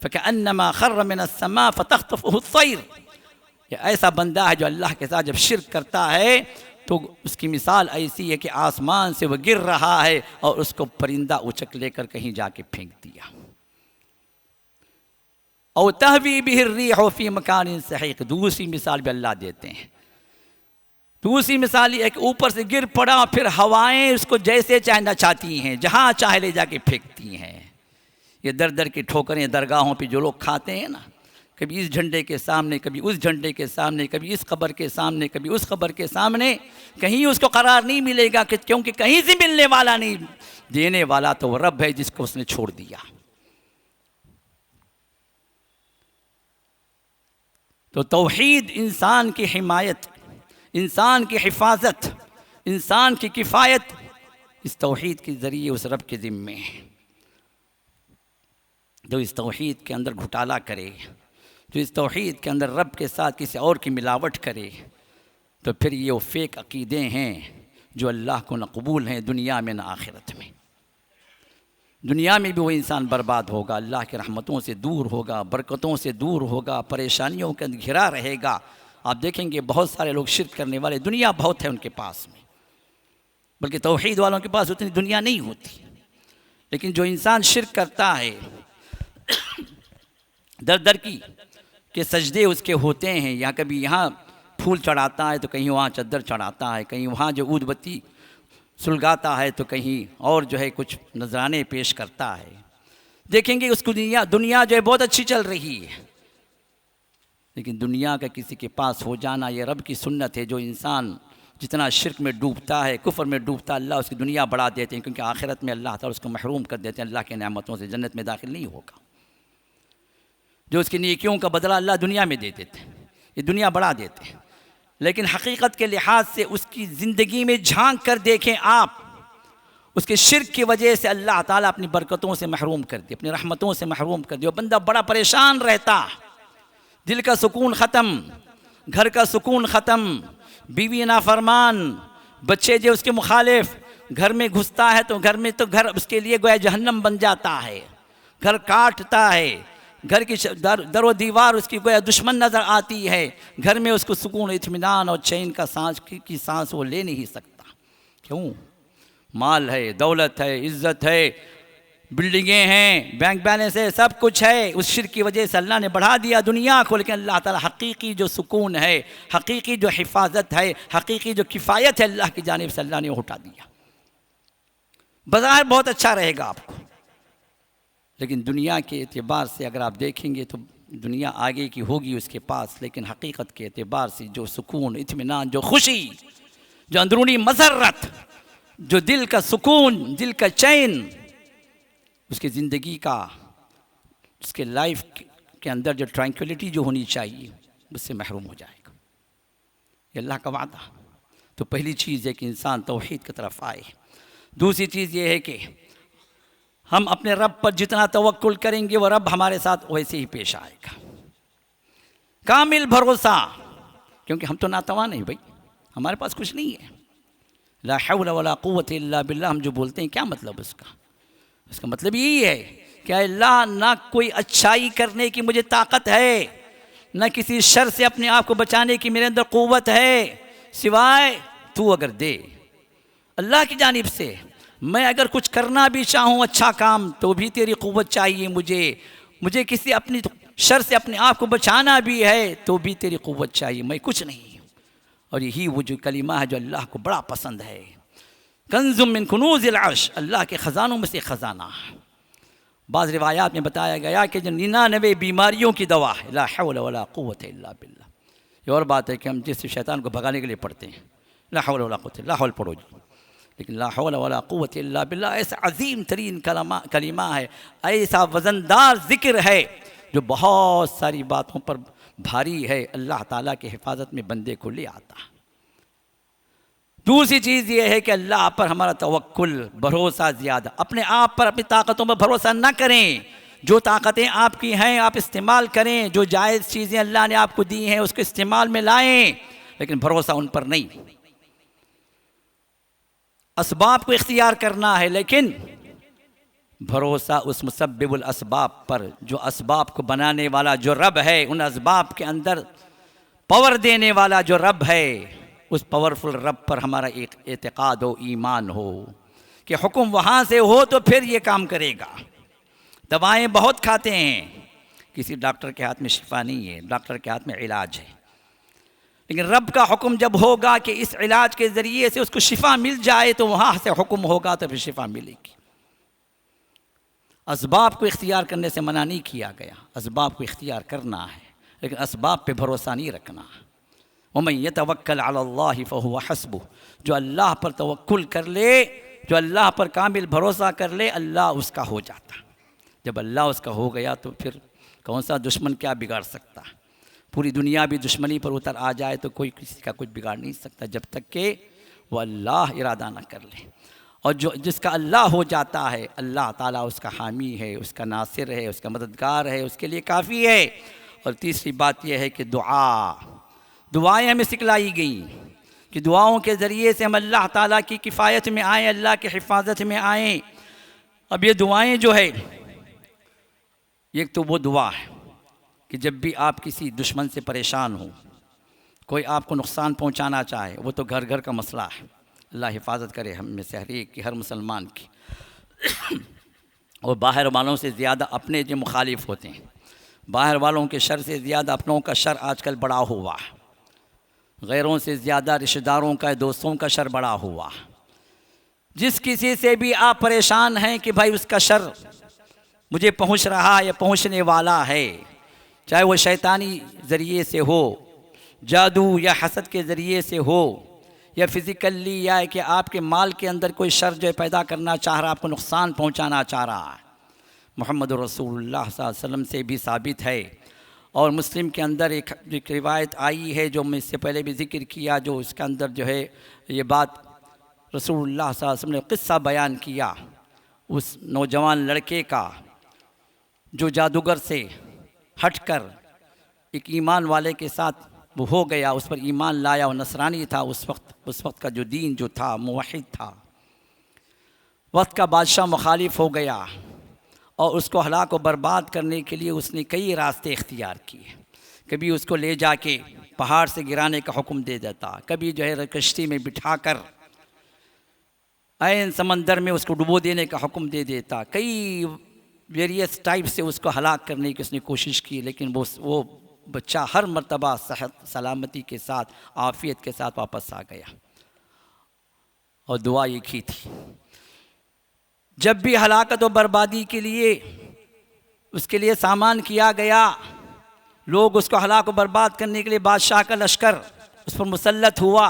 फ़कअन्नमा खर्र मिनस्समा फ़तख़्तफ़ुहु अत्तैर। ये ऐसा बंदा है जो अल्लाह के साथ जब शिर्क करता है तो उसकी मिसाल ऐसी है कि आसमान से वह गिर रहा है और उसको परिंदा उचक लेकर कहीं जाके फेंक दिया। और तहवी बिही अर्रीहु फ़ी मकानिन सहीक़। दूसरी मिसाल भी अल्लाह देते हैं। दूसरी मिसाल एक ऊपर से गिर पड़ा, फिर हवाएं उसको जैसे चाहे नचाती हैं, जहाँ चाहे ले जाके फेंकती हैं। ये दर दर की ठोकरें दरगाहों पे जो लोग खाते हैं ना, कभी इस झंडे के सामने, कभी उस झंडे के सामने, कभी इस कब्र के सामने, कभी उस कब्र के सामने, कहीं उसको करार नहीं मिलेगा कि क्योंकि कहीं से मिलने वाला नहीं, देने वाला तो वो रब है जिसको उसने छोड़ दिया। तो तौहीद इंसान की हिमायत, इंसान की हिफाजत, इंसान की किफ़ायत इस तौहीद के ज़रिए उस रब के ज़िम्मे है। जो इस तौहीद के अंदर घोटाला करे, जो इस तौहीद के अंदर रब के साथ किसी और की मिलावट करे, तो फिर ये वो फेक अक़ीदे हैं जो अल्लाह को न कबूल हैं दुनिया में न आखिरत में। दुनिया में भी वो इंसान बर्बाद होगा, अल्लाह की रहमतों से दूर होगा, बरकतों से दूर होगा, परेशानियों के अंदर घिरा रहेगा। आप देखेंगे बहुत सारे लोग शिर्क करने वाले, दुनिया बहुत है उनके पास में, बल्कि तौहीद वालों के पास उतनी दुनिया नहीं होती। लेकिन जो इंसान शिर्क करता है, दर दर के सजदे उसके होते हैं, या कभी यहाँ फूल चढ़ाता है तो कहीं वहाँ चद्दर चढ़ाता है, कहीं वहाँ जो ऊदबत्ती सुलगाता है तो कहीं और जो है कुछ नजराने पेश करता है। देखेंगे उसको दुनिया जो है बहुत अच्छी चल रही है, लेकिन दुनिया का किसी के पास हो जाना ये रब की सुन्नत है। जो इंसान जितना शिर्क में डूबता है, कुफर में डूबता है, अल्लाह उसकी दुनिया बढ़ा देते हैं, क्योंकि आखिरत में अल्लाह ताला उसको महरूम कर देते हैं, अल्लाह के नेमतों से जन्नत में दाखिल नहीं होगा। जो उसकी नेकियों का बदला अल्लाह दुनिया में दे देते हैं, ये दुनिया बढ़ा देते हैं। लेकिन हकीकत के लिहाज से उसकी ज़िंदगी में झांक कर देखें आप, उसके शिर्क की वजह से अल्लाह ताला अपनी बरकतों से महरूम कर दिए, अपनी रहमतों से महरूम कर दिया। बंदा बड़ा परेशान रहता, दिल का सुकून ख़त्म, घर का सुकून ख़त्म, बीवी नाफरमान, बच्चे जो उसके मुखालिफ, घर में घुसता है तो घर उसके लिए गोया जहन्नम बन जाता है, घर काटता है, घर की दर व दीवार उसकी गोया दुश्मन नज़र आती है। घर में उसको सुकून, इत्मीनान और चैन का सांस की सांस वो ले नहीं सकता। क्यों? माल है, दौलत है, इज़्ज़त है, बिल्डिंगें हैं, बैंक बैलेंस है, सब कुछ है। उस शिर्क की वजह से अल्लाह ने बढ़ा दिया दुनिया को, लेकिन अल्लाह ताला हकीकी जो सुकून है, हकीकी जो हिफाजत है, हकीकी जो किफ़ायत है अल्लाह की जानिब से अल्लाह ने उठा दिया। बाज़ार बहुत अच्छा रहेगा आपको, लेकिन दुनिया के एतबार से अगर आप देखेंगे तो दुनिया आगे की होगी उसके पास, लेकिन हकीकत के एतबार से जो सुकून, इत्मीनान, जो खुशी, जो अंदरूनी मसरत, जो दिल का सुकून, दिल का चैन, उसकी ज़िंदगी का, उसके लाइफ के अंदर जो ट्रैंक्विलिटी जो होनी चाहिए, उससे महरूम हो जाएगा। ये अल्लाह का वादा। तो पहली चीज़ है कि इंसान तौहीद की तरफ आए। दूसरी चीज़ ये है कि हम अपने रब पर जितना तवक्कुल करेंगे वो रब हमारे साथ वैसे ही पेश आएगा। कामिल भरोसा, क्योंकि हम तो नातवान हैं भाई, हमारे पास कुछ नहीं है। ला हौला वला कुव्वता इल्ला बिल्लाह हम जो बोलते हैं, क्या मतलब उसका मतलब यही है कि अल्लाह, ना कोई अच्छाई करने की मुझे ताकत है, ना किसी शर से अपने आप को बचाने की मेरे अंदर क़ुव्वत है, सिवाय तू अगर दे अल्लाह की जानिब से। मैं अगर कुछ करना भी चाहूँ अच्छा काम, तो भी तेरी क़ुव्वत चाहिए मुझे किसी अपनी शर से अपने आप को बचाना भी है तो भी तेरी क़ुव्वत चाहिए, मैं कुछ नहीं। और यही वो जो कलिमा है जो अल्लाह को बड़ा पसंद है, कंज़ुम मिन कुनूज़िल अर्श, अल्लाह के ख़जानों में से ख़जाना। बाज़ रिवायात में बताया गया कि जो 99 बीमारियों की दवा है, ला हौला वला कुव्वता इल्ला बिल्लाह। ये और बात है कि हम जिस शैतान को भगाने के लिए पढ़ते हैं ला हौला वला कुव्वता, ला हौल पढ़ो जी, लेकिन ला हौला वला कुव्वता इल्ला बिल्लाह ऐसा अजीम तरीन कलिमा है, ऐसा वज़नदार ज़िक्र है जो बहुत सारी बातों पर भारी है, अल्लाह ताला की हिफाजत में बंदे को ले आता। दूसरी चीज़ ये है कि अल्लाह पर हमारा तवक्कुल, भरोसा ज़्यादा, अपने आप पर अपनी ताकतों पर भरोसा न करें। जो ताकतें आपकी हैं आप इस्तेमाल करें, जो जायज़ चीज़ें अल्लाह ने आपको दी हैं उसको इस्तेमाल में लाएं, लेकिन भरोसा उन पर नहीं। असबाब को इख्तियार करना है, लेकिन भरोसा उस मुसब्बिबुल असबाब पर, जो असबाब को बनाने वाला जो रब है, उन असबाब के अंदर पावर देने वाला जो रब है, उस पावरफुल रब पर हमारा एक एतक़ाद हो, ईमान हो कि हुक्म वहाँ से हो तो फिर ये काम करेगा। दवाएं बहुत खाते हैं, किसी डॉक्टर के हाथ में शिफा नहीं है, डॉक्टर के हाथ में इलाज है, लेकिन रब का हुक्म जब होगा कि इस इलाज के ज़रिए से उसको शिफा मिल जाए तो वहाँ से हुक्म होगा तो फिर शिफा मिलेगी। असबाब को इख्तियार करने से मना नहीं किया गया, असबाब को इख्तियार करना है, लेकिन असबाब पे भरोसा नहीं रखना। वमन यतवक्कल अलल्लाहि फहुव हस्बुह, जो अल्लाह पर तवक्कुल कर ले, जो अल्लाह पर कामिल भरोसा कर ले, अल्लाह उसका हो जाता। जब अल्लाह उसका हो गया तो फिर कौन सा दुश्मन क्या बिगाड़ सकता। पूरी दुनिया भी दुश्मनी पर उतर आ जाए तो कोई किसी का कुछ बिगाड़ नहीं सकता, जब तक कि वह अल्लाह इरादा न कर ले। और जो जिसका अल्लाह हो जाता है, अल्लाह ताला उसका हामी है, उसका नासिर है, उसका मददगार है, उसके लिए काफ़ी है। और तीसरी बात यह है कि दुआएं हमें सिखलाई गई कि दुआओं के ज़रिए से हम अल्लाह ताला की किफ़ायत में आएँ, अल्लाह की हिफाजत में आएँ। अब ये दुआएं जो है, एक तो वो दुआ है कि जब भी आप किसी दुश्मन से परेशान हो, कोई आपको नुकसान पहुंचाना चाहे, वो तो घर घर का मसला है, अल्लाह हिफाजत करे हम में से हर एक की, हर मुसलमान की। और बाहर वालों से ज़्यादा अपने जो मुखालिफ होते हैं, बाहर वालों के शर से ज़्यादा अपनों का शर आजकल बड़ा हुआ है, गैरों से ज़्यादा रिश्तेदारों का, दोस्तों का शर बड़ा हुआ। जिस किसी से भी आप परेशान हैं कि भाई उसका शर मुझे पहुंच रहा या पहुंचने वाला है, चाहे वो शैतानी ज़रिए से हो, जादू या हसद के ज़रिए से हो, या फिज़िकली, या कि आपके माल के अंदर कोई शर जो पैदा करना चाह रहा, आपको नुकसान पहुंचाना चाह रहा है, मोहम्मद रसूलुल्लाह सल्लल्लाहु अलैहि वसल्लम से भी साबित है। और मुस्लिम के अंदर एक रिवायत आई है जो मैं इससे पहले भी ज़िक्र किया, जो उसके अंदर जो है ये बात रसूलुल्लाह सल्लल्लाहु अलैहि वसल्लम ने क़िस्सा बयान किया उस नौजवान लड़के का जो जादूगर से हटकर एक ईमान वाले के साथ वो हो गया, उस पर ईमान लाया, और नसरानी था उस वक्त का जो दीन जो था मुवहिद था। वक्त का बादशाह मुखालिफ हो गया और उसको हलाक व बर्बाद करने के लिए उसने कई रास्ते इख्तियार किए। कभी उसको ले जाके पहाड़ से गिराने का हुक्म दे देता, कभी जो है कश्ती में बिठाकर ऐन समंदर में उसको डुबो देने का हुक्म दे देता। कई वेरियस टाइप से उसको हलाक करने की उसने कोशिश की, लेकिन वो बच्चा हर मर्तबा सेहत सलामती के साथ, आफ़ियत के साथ वापस आ गया। और दुआ ये की थी, जब भी हलाकत और बर्बादी के लिए उसके लिए सामान किया गया, लोग उसको हलाक और बर्बाद करने के लिए बादशाह का लश्कर उस पर मुसल्लत हुआ,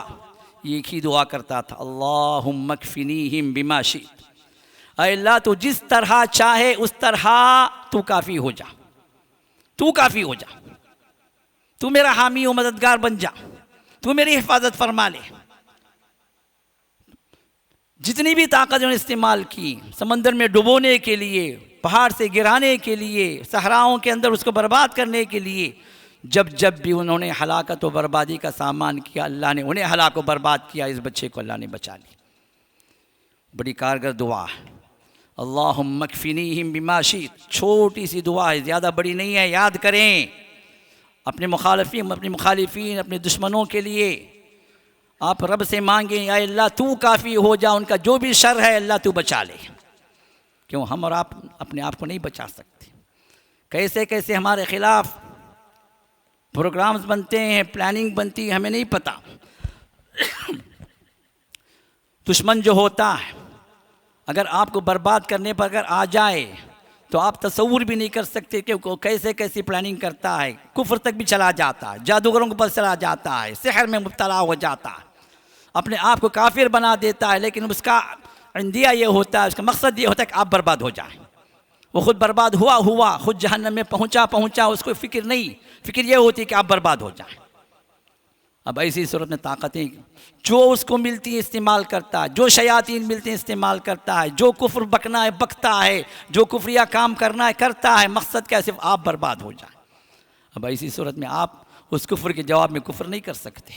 एक ही दुआ करता था, अल्लाहुम्मा कफ़िनीहिम बिमा शित, अल्लाह तू जिस तरह चाहे उस तरह तू काफ़ी हो जा, तू काफ़ी हो जा, तू मेरा हामी व मददगार बन जा, तू मेरी हिफाजत फरमा ले। जितनी भी ताकत उन्होंने इस्तेमाल की समंदर में डुबोने के लिए, पहाड़ से गिराने के लिए, सहराओं के अंदर उसको बर्बाद करने के लिए, जब भी उन्होंने हलाकत व बर्बादी का सामान किया, अल्लाह ने उन्हें हलाक व बर्बाद किया, इस बच्चे को अल्लाह ने बचा ली। बड़ी कारगर दुआ है, अल्लाहुम्मा कफ़िनीहिम बिमा शित, छोटी सी दुआ है, ज़्यादा बड़ी नहीं है। याद करें अपने मुखालिफीन, अपने दुश्मनों के लिए आप रब से मांगें, या अल्लाह तू काफ़ी हो जा, उनका जो भी शर है अल्लाह तू बचा ले। क्यों हम और आप अपने आप को नहीं बचा सकते। कैसे कैसे हमारे ख़िलाफ़ प्रोग्राम्स बनते हैं, प्लानिंग बनती है, हमें नहीं पता। दुश्मन जो होता है अगर आपको बर्बाद करने पर अगर आ जाए तो आप तसव्वुर भी नहीं कर सकते कि वो कैसे कैसी प्लानिंग करता है। कुफ्र तक भी चला जाता है, जादूगरों के पास चला जाता है, सिहर में मुब्तला हो जाता है। अपने आप को काफिर बना देता है, लेकिन उसका इंदिया ये होता है, उसका मकसद ये होता है कि आप बर्बाद हो जाएं। वो खुद बर्बाद हुआ, खुद जहन्नम में पहुंचा, उसको फिक्र नहीं, फिक्र ये होती है कि आप बर्बाद हो जाएं। अब ऐसी सूरत में ताकतें जो उसको मिलती है इस्तेमाल करता है, जो शयातीन मिलती हैं इस्तेमाल करता है, जो कुफ्र बकना है बकता है, जो कुफ्रिया काम करना है करता है। मकसद क्या है? सिर्फ आप बर्बाद हो जाएं। अब ऐसी सूरत में आप उस कुफ्र के जवाब में कुफ्र नहीं कर सकते,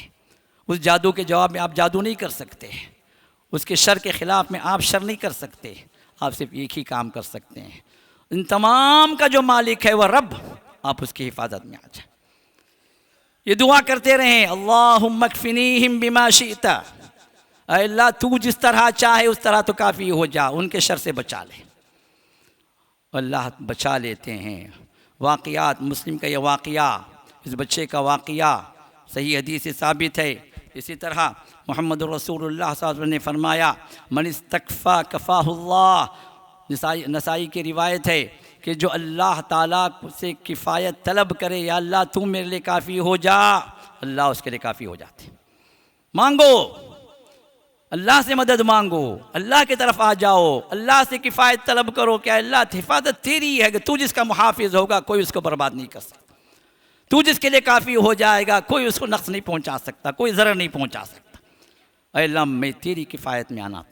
उस जादू के जवाब में आप जादू नहीं कर सकते, उसके शर के ख़िलाफ़ में आप शर नहीं कर सकते। आप सिर्फ एक ही काम कर सकते हैं, इन तमाम का जो मालिक है वह रब, आप उसकी हिफाजत में आ जाए। ये दुआ करते रहें, अल्लाहुम्मा कफ़िनीहिम बिमा शिअता, अल्लाह तू जिस तरह चाहे उस तरह तो काफ़ी हो जा, उनके शर से बचा ले। अल्लाह बचा लेते हैं। वाक़ियात, मुस्लिम का यह वाक़िया, इस बच्चे का वाक़िया सही हदीस से साबित है। इसी तरह मोहम्मद रसूलुल्लाह सल्लल्लाहु अलैहि वसल्लम ने फरमाया, मन इस्तकफ़ा कफ़ाहुल्लाह। नसाई की रिवायत है कि जो अल्लाह ताला से किफ़ायत तलब करे, या अल्लाह तू मेरे लिए काफ़ी हो जा, अल्लाह उसके लिए काफ़ी हो जाते। मांगो, अल्लाह से मदद मांगो, अल्लाह की तरफ आ जाओ, अल्लाह से किफ़ायत तलब करो। क्या अल्लाह हिफाजत तेरी है कि तू जिसका मुहाफिज होगा कोई उसको बर्बाद नहीं कर सकता, तू जिसके लिए काफ़ी हो जाएगा कोई उसको नक्स नहीं पहुँचा सकता, कोई ज़रर नहीं पहुँचा सकता। अल्लाह मैं तेरी किफ़ायत में आना,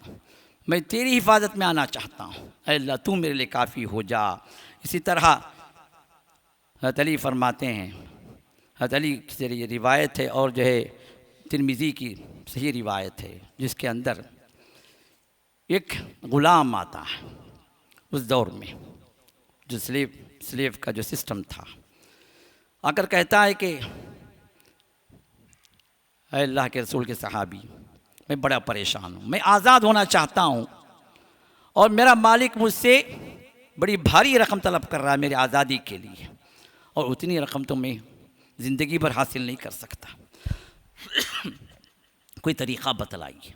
मैं तेरी हिफाजत में आना चाहता हूँ, अल्लाह तू मेरे लिए काफ़ी हो जा। इसी तरह हज़रत अली फरमाते हैं, हज़रत अली से ये रिवायत है और जो है तिरमिज़ी की सही रिवायत है, जिसके अंदर एक ग़ुलाम आता है उस दौर में, जो स्लेव का जो सिस्टम था, आकर कहता है कि अल्लाह के रसूल के सहाबी, मैं बड़ा परेशान हूँ, मैं आज़ाद होना चाहता हूँ और मेरा मालिक मुझसे बड़ी भारी रकम तलब कर रहा है मेरी आज़ादी के लिए, और उतनी रकम तो मैं ज़िंदगी भर हासिल नहीं कर सकता, कोई तरीक़ा बतलाइए।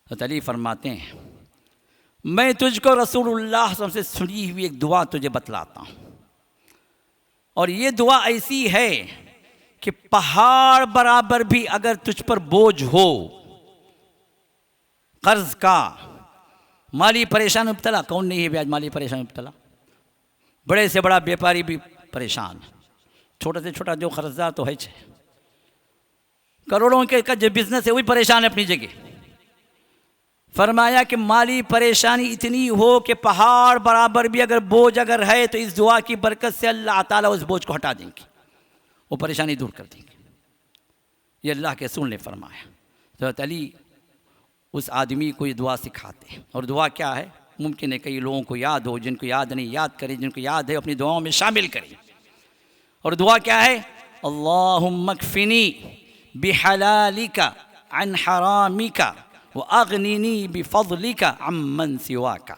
हज़रत अली फरमाते हैं, मैं तुझको रसूलुल्लाह सल्लल्लाहु अलैहि वसल्लम से सुनी हुई एक दुआ तुझे बतलाता हूँ, और ये दुआ ऐसी है कि पहाड़ बराबर भी अगर तुझ पर बोझ हो, कर्ज का, माली परेशान मुब्तला, कौन नहीं है ब्याज माली परेशान मुब्तला, बड़े से बड़ा व्यापारी भी परेशान, छोटे से छोटा जो कर्जदार तो है, करोड़ों के का जो बिजनेस है वही परेशान है अपनी जगह। फरमाया कि माली परेशानी इतनी हो कि पहाड़ बराबर भी अगर बोझ अगर है तो इस दुआ की बरकत से अल्लाह ताला उस बोझ को हटा देंगे, वो परेशानी दूर कर देंगे। ये अल्लाह के रसूल ने फरमाया। तो हज़रत अली उस आदमी को ये दुआ सिखाते हैं, और दुआ क्या है, मुमकिन है कई लोगों को याद हो, जिनको याद नहीं याद करें, जिनको याद है अपनी दुआओं में शामिल करें। और दुआ क्या है, अल्लाहुम्मा कफ़िनी बिहलालिका अन हरामिका व अगनिनी बिफज़लिका अम्मन सिवाका।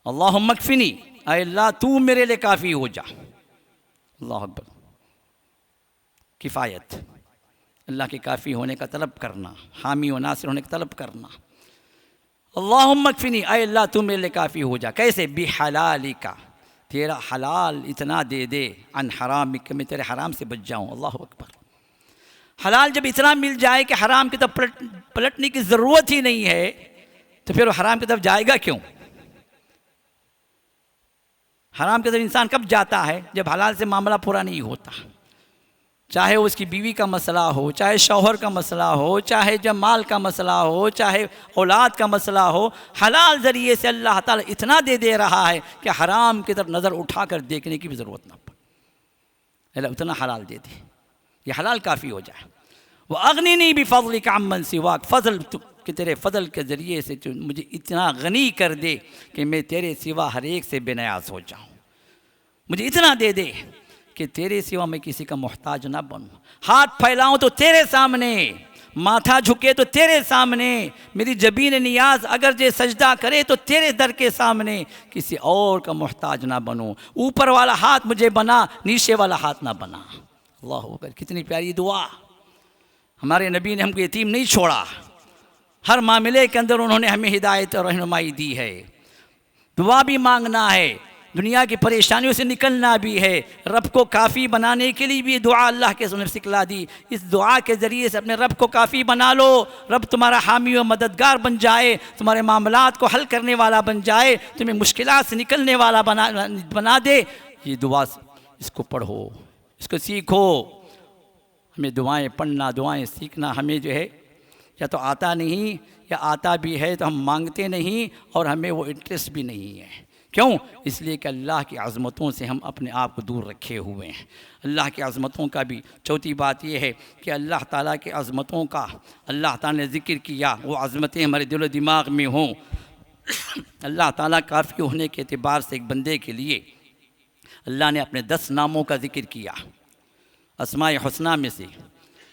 अल्लाहुम्मा कफ़िनी, अल्लाह तू मेरे लिए काफ़ी हो जा। अल्लाह अकबर, किफ़ायत, अल्लाह के काफ़ी होने का तलब करना, हामी व नासिर होने का तलब करना। अल्लाहुम्मा कफ़िनी, अल्लाह तू मेरे लिए काफ़ी हो जा। कैसे? बिहलालिका, तेरा हलाल इतना दे दे, अन हरामिका, मैं तेरे हराम से बच जाऊँ। अल्लाह अकबर, हलाल जब इतना मिल जाए कि हराम की तरफ पलटने की ज़रूरत ही नहीं है, तो फिर वो हराम की तरफ जाएगा क्यों? हराम की तरफ इंसान कब जाता है? जब हलाल से मामला पूरा नहीं होता, चाहे उसकी बीवी का मसला हो, चाहे शौहर का मसला हो, चाहे जब माल का मसला हो, चाहे औलाद का मसला हो। हलाल ज़रिए से अल्लाह ताला इतना दे रहा है कि हराम की तरफ नज़र उठाकर देखने की भी ज़रूरत ना पड़े, अल्लाह उतना हलाल दे दे, ये हलाल काफ़ी हो जाए। वह अगनिनी बिफ़ज़लिका अम्मन सिवाक, फ़ज़ल कि तेरे फ़ज़ल के ज़रिए से मुझे इतना गनी कर दे कि मैं तेरे सिवा हर एक से बेनियाज़ हो जाऊँ, मुझे इतना दे दे कि तेरे सिवा मैं किसी का मोहताज ना बनूँ। हाथ फैलाऊँ तो तेरे सामने, माथा झुके तो तेरे सामने, मेरी जबीन नियाज अगर जे सजदा करे तो तेरे दर के सामने, किसी और का मोहताज ना बनूँ। ऊपर वाला हाथ मुझे बना, नीचे वाला हाथ ना बना। अल्लाह अकबर, कितनी प्यारी दुआ। हमारे नबी ने हमको यतीम नहीं छोड़ा, हर मामले के अंदर उन्होंने हमें हिदायत और रहनुमाई दी है। दुआ भी मांगना है, दुनिया की परेशानियों से निकलना भी है, रब को काफ़ी बनाने के लिए भी दुआ अल्लाह के रसूल ने सिखला दी। इस दुआ के ज़रिए से अपने रब को काफ़ी बना लो, रब तुम्हारा हामी और मददगार बन जाए, तुम्हारे मामलात को हल करने वाला बन जाए, तुम्हें मुश्किलात से निकलने वाला बना दे। ये दुआ इसको पढ़ो, इसको सीखो। हमें दुआएं पढ़ना, दुआएं सीखना हमें जो है या तो आता नहीं, या आता भी है तो हम मांगते नहीं और हमें वो इंटरेस्ट भी नहीं है। क्यों? इसलिए कि अल्लाह की अज़मतों से हम अपने आप को दूर रखे हुए हैं। अल्लाह की अज़मतों का भी चौथी बात यह है कि अल्लाह ताला की अज़मतों का अल्लाह ताला ने ज़िक्र किया, वो अज़मतें हमारे दिल व दिमाग में हों। अल्लाह ताला काफ़ी होने के एतबार से एक बंदे के लिए अल्लाह ने अपने 10 नामों का ज़िक्र किया। अस्माए हुस्ना में से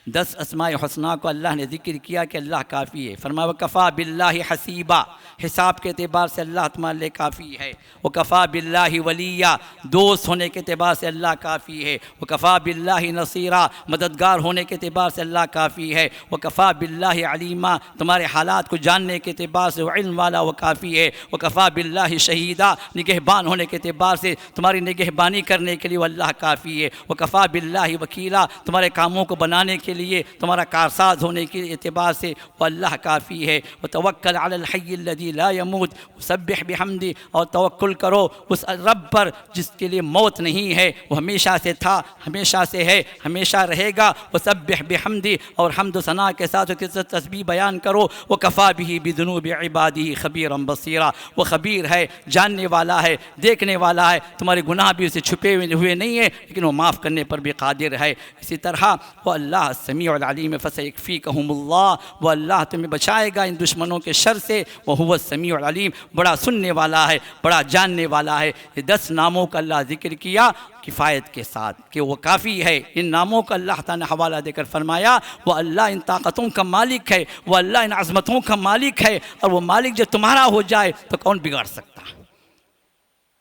10 अस्माए हुस्ना को अल्लाह ने ज़िक्र किया कि अल्लाह काफ़ी है। फरमाया वकफ़ा बिल्लाहि हसीबा, हिसाब के एतबार से अल्लाह तुम्हारे लिए काफ़ी है। वकफ़ा बिल्लाहि वलिया, दोस्त होने के एतबार से अल्लाह काफ़ी है। वकफ़ा बिल्लाहि नसीरा, मददगार होने के एतबार से अल्लाह काफ़ी है। वकफ़ा बिल्लाहि अलीमा, तुम्हारे हालात को जानने के एतबार से इल्म वाला वो काफ़ी है। वकफ़ा बिल्लाहि शहीदा, निगहबान होने के एतबार से तुम्हारी निगहबानी करने के लिए वो अल्लाह काफ़ी है। वकफ़ा बिल्लाहि वकीला, तुम्हारे कामों को बनाने के लिए, तुम्हारा कारसाज होने के एतबार से वो अल्लाह काफ़ी है। व तवक्कल अलल हय्यिल लज़ी ला यमूत सब्बिह बिहम्दी, और तवक्कुल करो उस रब पर जिसके लिए मौत नहीं है, वो हमेशा से था, हमेशा से है, हमेशा रहेगा। वो सब्बिह बिहम्दी, और हम्द सना के साथ उसकी तस्बीह बयान करो। वो कफ़ा बिही बिजुनूबि इबादिही खबीरन बसीरा, वो खबीर है, जानने वाला है, देखने वाला है। तुम्हारे गुनाह भी उसे छुपे हुए नहीं है, लेकिन वो माफ़ करने पर भी कादिर है। इसी तरह वो अल्लाह समीउल अलीम फसयकफ़ीकहुमुल्लाह, वो अल्लाह तुम्हें बचाएगा इन दुश्मनों के शर से। वो हुवा समीउल अलीम, बड़ा सुनने वाला है, बड़ा जानने वाला है। ये 10 नामों का अल्लाह ज़िक्र किया किफ़ायत के साथ कि वो काफ़ी है। इन नामों का अल्लाह ताला ने हवाला देकर फरमाया वो अल्लाह इन ताकतों का मालिक है, वो अल्लाह इन अज़मतों का मालिक है। और वो मालिक जब तुम्हारा हो जाए तो कौन बिगाड़ सकता?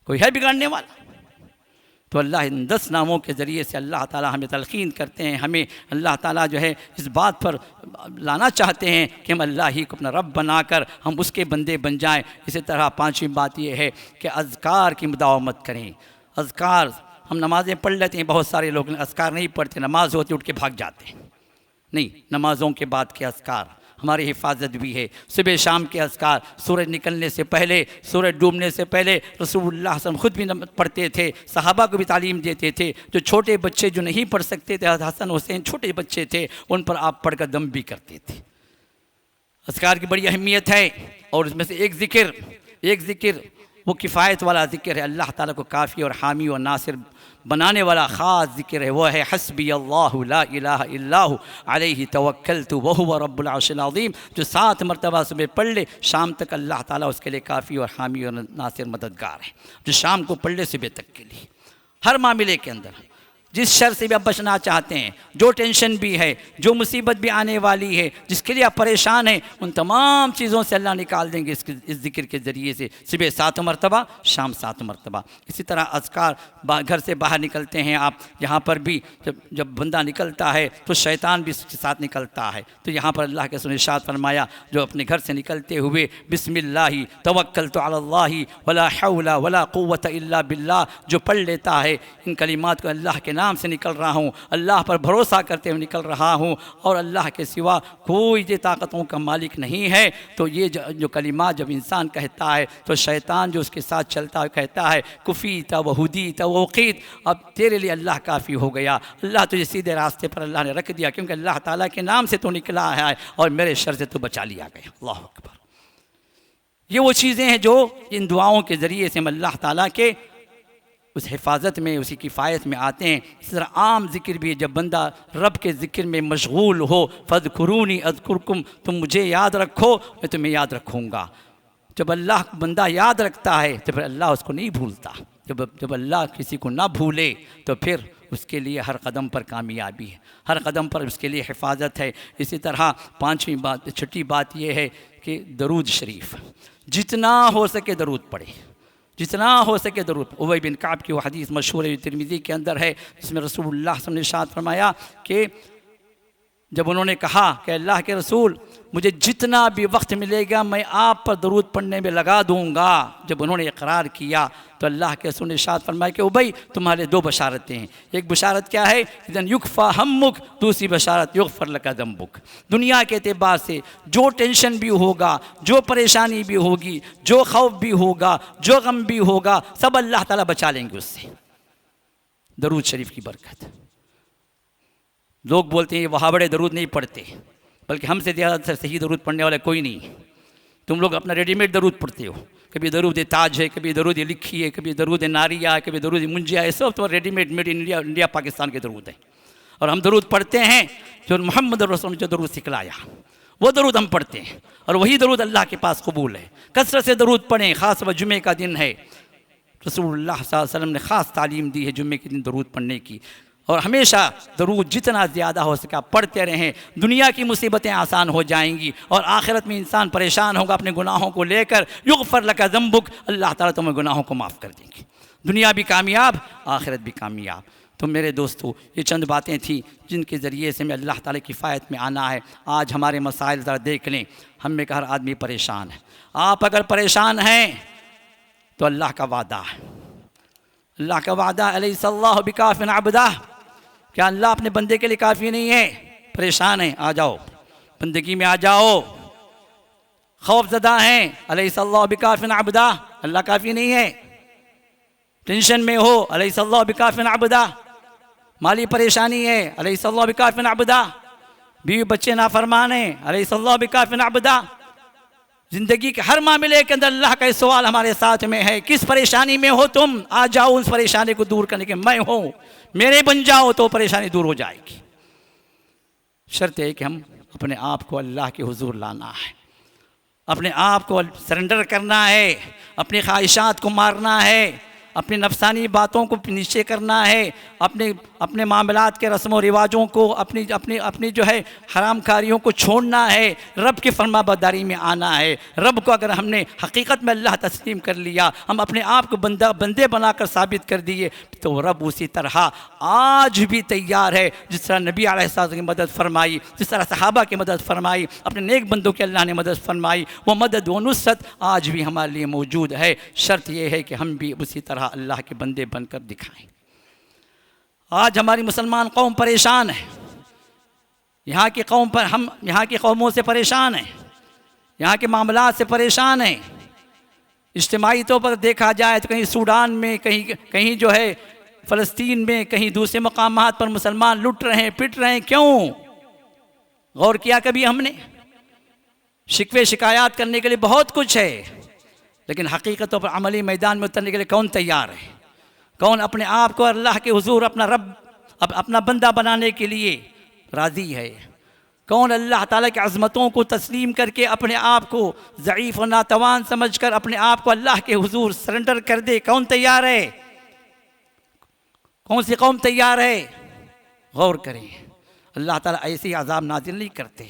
कोई है बिगाड़ने वाला? तो अल्लाह इन 10 नामों के ज़रिए से अल्लाह ताला हमें तलक़ीन करते हैं, हमें अल्लाह ताला जो है इस बात पर लाना चाहते हैं कि हम अल्लाह ही को अपना रब बनाकर हम उसके बंदे बन जाएं। इसी तरह 5वीं बात यह है कि अज़कार की मुदावमत करें। अज़कार, हम नमाज़ें पढ़ लेते हैं, बहुत सारे लोग अज़कार नहीं पढ़ते, नमाज होती उठ के भाग जाते हैं। नहीं, नमाज़ों के बाद के अज़कार हमारी हिफाजत भी है। सुबह शाम के अज़कार, सूरज निकलने से पहले, सूरज डूबने से पहले रसूलुल्लाह सल्लल्लाहु अलैहि वसल्लम खुद भी पढ़ते थे, सहाबा को भी तालीम देते थे। जो छोटे बच्चे जो नहीं पढ़ सकते थे, हसन हुसैन छोटे बच्चे थे, उन पर आप पढ़कर दम भी करते थे। अज़कार की बड़ी अहमियत है और उसमें से एक ज़िक्र वो किफ़ायत वाला ज़िक्र है, अल्लाह ताला को काफ़ी और हामी और नासिर बनाने वाला ख़ास ज़िक्र है। वो है हस्बी अल्लाहु ला इलाहा इल्लाहु अलैहि तवक्कलतु व हुवा रब्बुल अर्शिल अज़ीम, जो 7 मरतबा सुबह पढ़ ले, शाम तक अल्लाह ताला उसके लिए काफ़ी और हामी और नासिर मददगार है। जो शाम को पढ़ ले सुबह तक के लिए, हर मामले के अंदर जिस शर से भी आप बचना चाहते हैं, जो टेंशन भी है, जो मुसीबत भी आने वाली है, जिसके लिए आप परेशान हैं, उन तमाम चीज़ों से अल्लाह निकाल देंगे इस ज़िक्र के ज़रिए से। सुबह 7 मरतबा, शाम 7 मरतबा। इसी तरह अज़कार, घर से बाहर निकलते हैं आप, यहाँ पर भी जब बंदा निकलता है तो शैतान भी उसके साथ निकलता है। तो यहाँ पर अल्लाह के इरशाद फरमाया, जो अपने घर से निकलते हुए बिस्मिल्लाहि तवक्कलतु अलल्लाहि वला हौला वला कुव्वता इल्ला बिल्लाह, जो पढ़ लेता है इन कलिमात को, अल्लाह के नाम से निकल रहा हूँ, अल्लाह पर भरोसा करते हुए निकल रहा हूँ और अल्लाह के सिवा कोई ये ताकतों का मालिक नहीं है। तो ये जो कलिमा जब इंसान कहता है तो शैतान जो उसके साथ चलता है कहता है कुफ़ी तवहुदी तवक़ीत, अब तेरे लिए अल्लाह काफ़ी हो गया, अल्लाह तुझे सीधे रास्ते पर अल्लाह ने रख दिया, क्योंकि अल्लाह ताला के नाम से तो निकला है और मेरे शर से तो बचा लिया गया। अल्लाह अकबर। ये वो चीज़ें हैं जो इन दुआओं के ज़रिए से हम अल्लाह ताला के उस हिफाजत में, उसी किफ़ायत में आते हैं। इस तरह आम ज़िक्र भी है, जब बंदा रब के ज़िक्र में मशगूल हो, फ़ज़कुरूनी अज़कुरकुम, तुम मुझे याद रखो मैं तुम्हें याद रखूँगा। जब अल्लाह बंदा याद रखता है तो फिर अल्लाह उसको नहीं भूलता। जब अल्लाह किसी को ना भूले तो फिर उसके लिए हर कदम पर कामयाबी है, हर कदम पर उसके लिए हिफाजत है। इसी तरह 5वीं बात, छठी बात यह है कि दरूद शरीफ जितना हो सके दरूद पढ़े, जितना हो सके दरूद। उबई बिन काब की वो हदीस मशहूर है, तिरमिज़ी के अंदर है, जिसमें रसूलुल्लाह सल्लल्लाहु अलैहि वसल्लम ने इरशाद फरमाया कि जब उन्होंने कहा कि अल्लाह के रसूल मुझे जितना भी वक्त मिलेगा मैं आप पर दरूद पढ़ने में लगा दूंगा। जब उन्होंने इकरार किया तो अल्लाह के रसूल ने इरशाद फरमाया कि उबई तुम्हारे दो बशारतें हैं। एक बशारत क्या है, इदन युकफ़ा हम्मुक, दूसरी बशारत युगफर लका ज़म्बुक। दुनिया के एतबार से जो टेंशन भी होगा, जो परेशानी भी होगी, जो खौफ भी होगा, जो गम भी होगा, सब अल्लाह ताला बचा लेंगे उससे, दरूद शरीफ की बरकत। लोग बोलते हैं वहाँ बड़े दरूद नहीं पढ़ते, बल्कि हमसे ज़्यादा सही दरूद पढ़ने वाला कोई नहीं। तुम लोग अपना रेडीमेड दरूद पढ़ते हो, कभी दरूद ताज है, कभी दरूद लिखी है, कभी दरूद नारिया है, कभी दरूद मुंजिया है, सब तो readymade made in India Pakistan के दरूद है। और हम दरूद पढ़ते हैं जो मोहम्मद रसूल ने जो दरूद सिखलाया, वो दरूद हम पढ़ते हैं, और वही दरूद अल्लाह के पास कबूल है। कसरत से दरूद पढ़ें, ख़ास वह जुमे का दिन है, रसूलुल्लाह सल्लल्लाहु अलैहि वसल्लम ने ख़ास तालीम दी है जुम्मे के दिन दरूद पढ़ने की। और हमेशा दरूद जितना ज़्यादा हो सके पढ़ते रहें, दुनिया की मुसीबतें आसान हो जाएंगी और आखिरत में इंसान परेशान होगा अपने गुनाहों को लेकर। युगफर लका ज़म्बुक, अल्लाह ताला तुम्हें गुनाहों को माफ़ कर देंगे, दुनिया भी कामयाब, आखिरत भी कामयाब। तो मेरे दोस्तों, ये चंद बातें थी जिनके ज़रिए से मैं अल्लाह ताला की फ़ायत में आना है। आज हमारे मसाइल ज़रा देख लें, हम में का हर आदमी परेशान है। आप अगर परेशान हैं तो अल्लाह का वादा है, अल्लाह का वादा अलैहिस्सलाहु बिकाफ़िन अब्दा, क्या अल्लाह अपने बंदे के लिए काफ़ी नहीं है? परेशान है, आ जाओ बंदगी में, आ जाओ। खौफज़दा हैं, अलैहिस्सलाहु बिकाफ़िन अब्दा, अल्लाह काफ़ी नहीं है? टेंशन में हो, अलैहिस्सलाहु बिकाफ़िन अब्दा। माली परेशानी है, अलैहिस्सलाहु बिकाफ़िन अब्दा। बीवी बच्चे नाफरमान हैं, अलैहिस्सलाहु बिकाफ़िन अब्दा। ज़िंदगी के हर मामले के अंदर अल्लाह का सवाल हमारे साथ में है, किस परेशानी में हो तुम, आ जाओ उस परेशानी को दूर करने के मैं हूँ, मेरे बन जाओ तो परेशानी दूर हो जाएगी। शर्त है कि हम अपने आप को अल्लाह के हुजूर लाना है, अपने आप को सरेंडर करना है, अपनी ख्वाहिशात को मारना है, अपनी नफसानी बातों को नीचे करना है, अपने मामलात के रस्म व रिवाजों को, अपनी जो है हराम कारियों को छोड़ना है, रब की फरमाबरदारी में आना है। रब को अगर हमने हकीकत में अल्लाह तस्लीम कर लिया, हम अपने आप को बंदे बनाकर साबित कर दिए, तो रब उसी तरह आज भी तैयार है। जिस तरह नबी अलैहिस्सलाम की मदद फरमाई, जिस तरह सहाबा की मदद फरमाई, अपने नेक बंदों की अल्लाह ने मदद फरमाई, वो मदद व नुसरत आज भी हमारे लिए मौजूद है। शर्त यह है कि हम भी उसी तरह अल्लाह के बंदे बनकर दिखाएं। आज हमारी मुसलमान कौम परेशान है, यहाँ की कौम पर हम यहाँ की कौमों से परेशान हैं, यहाँ के मामलात से परेशान हैं। इज्तिमाई तौर पर देखा जाए तो कहीं सूडान में, कहीं जो है फ़लस्तीन में, कहीं दूसरे मकामात पर मुसलमान लुट रहे हैं, पिट रहे हैं। क्यों? गौर किया कभी हमने? शिकवे शिकायत करने के लिए बहुत कुछ है, लेकिन हकीकतों पर अमली मैदान में उतरने के लिए कौन तैयार है? कौन अपने आप को अल्लाह के हुजूर अपना रब, अपना बंदा बनाने के लिए राज़ी है? कौन अल्लाह ताला की अज़मतों को तस्लीम करके अपने आप को ज़ईफ़ और नातवान समझकर अपने आप को अल्लाह के हुजूर सरेंडर कर दे? कौन तैयार है? कौन सी कौम तैयार है? गौर करें। अल्लाह ताला ऐसे अज़ाब नाज़िल नहीं करते,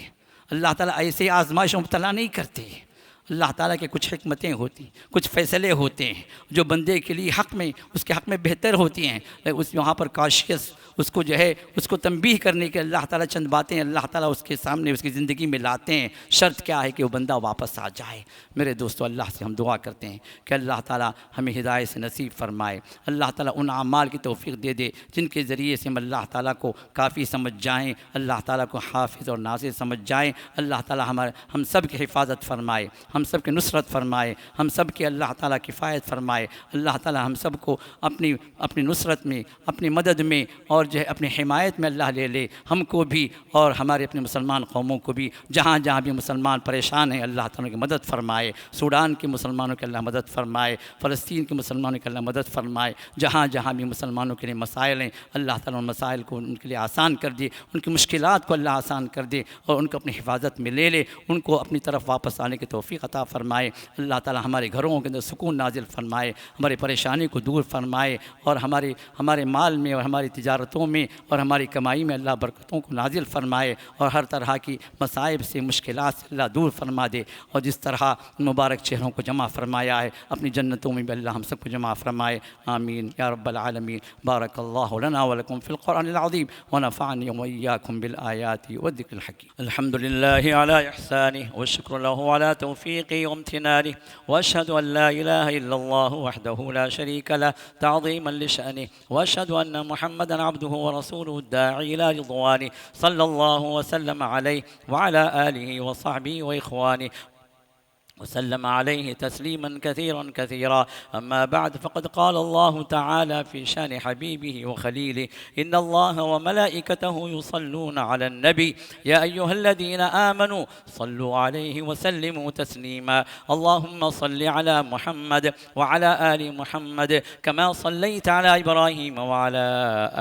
अल्लाह ताला ऐसे आज़माइशों में मुब्तला नहीं करते। अल्लाह ताला के कुछ हिकमतें होती, कुछ फ़ैसले होते हैं जो बंदे के लिए हक़ में, उसके हक़ में बेहतर होती हैं। उस वहाँ पर काशियस उसको जो है उसको तंबीह करने के अल्लाह ताला चंद बातें अल्लाह ताला उसके सामने उसकी ज़िंदगी में लाते हैं। शर्त क्या है कि वो बंदा वापस आ जाए। मेरे दोस्तों, अल्लाह से हम दुआ करते हैं कि अल्लाह ताला हमें हिदायत से नसीब फरमाए। अल्लाह ताला उन अमाल की तौफ़ीक़ दे दे जिनके ज़रिए से हम अल्लाह ताला को काफ़ी समझ जाएँ, अल्लाह ताला को हाफिज़ और नासिर समझ जाएँ। अल्लाह ताला हम सब की हिफाजत फरमाए, हम सब की नुसरत फरमाए, हम सब की अल्लाह ताला किफ़ायत फरमाए। अल्लाह ताला हम सब को अपनी नुसरत में, अपनी मदद में और जो है अपनी हिमायत में अल्लाह ले ले, हमको भी और हमारे अपने मुसलमान कौमों को भी। जहाँ जहाँ भी मुसलमान परेशान हैं अल्लाह ताला की मदद फरमाए। सूडान के मुसलमानों की अल्लाह मदद फरमाए, फ़लस्तीन के मुसलमानों की अल्लाह मदद फरमाए। जहाँ जहाँ भी मुसलमानों के लिए मसाइल हैं अल्लाह ताला उन मसाइल को उनके लिए आसान कर दे, उनकी मुश्किलात को अल्लाह आसान कर दे और उनको अपनी हिफाजत में ले ले, उनको अपनी तरफ वापस आने की तौफ़ीक़ अता फ़रमाए। अल्लाह ताला हमारे घरों के अंदर सुकून नाजिल फ़रमाए, हमारी परेशानी को दूर फ़रमाए और हमारे माल में और हमारी तिजारतों में और हमारी कमाई में अल्लाह बरकतों को नाजिल फ़रमाए और हर तरह की मसाइब से मुश्किलात से अल्लाह दूर फ़रमा दे। और जिस तरह मुबारक चेहरों को जमा फ़रमाया है अपनी जन्नतों में भी अल्लाह हम सबको जमा फ़रमाए। आमीन या रब्बल आलमीन। बारकल्लाहु लना व लकुम फ़िल क़ुरआनिल अज़ीम व नफ़अनी व इय्याकुम बिल आयाति व ज़िक्रिल हकीम। अल्हम्दुलिल्लाहि अला इहसानिहि व शुक्रु लहु अला तौफ़ीक़िहि व इम्तिनानिहि व अशहदु अन ला इलाहा इल्लल्लाहु वहदहु ला शरीका लह तअज़ीमन लिशअनिहि व अशहदु अन्न मुहम्मदन अब्दुहु व रसूलुहु अद्दाई इला रिज़वानिहि सल्लल्लाहु व सल्लम अलैहि व अला आलिहि व सहबिहि व इख़वानिहि वसल्लम अलैहि तस्लीमन कसीरन कसीरा। अम्मा बाद फ़क़द क़ाल अल्लाहु तआला फ़ी शान हबीबिही व ख़लीलिही इन्नल्लाह व मलाइकतहु युसल्लूना अलन नबी या अय्युहल्लज़ीना आमनू सल्लू अलैहि व सल्लिमू तस्लीमा। अल्लाहुम्मा सल्लि अला मुहम्मद व अला आलि मुहम्मद कमा सल्लैता अला इब्राहीम व अला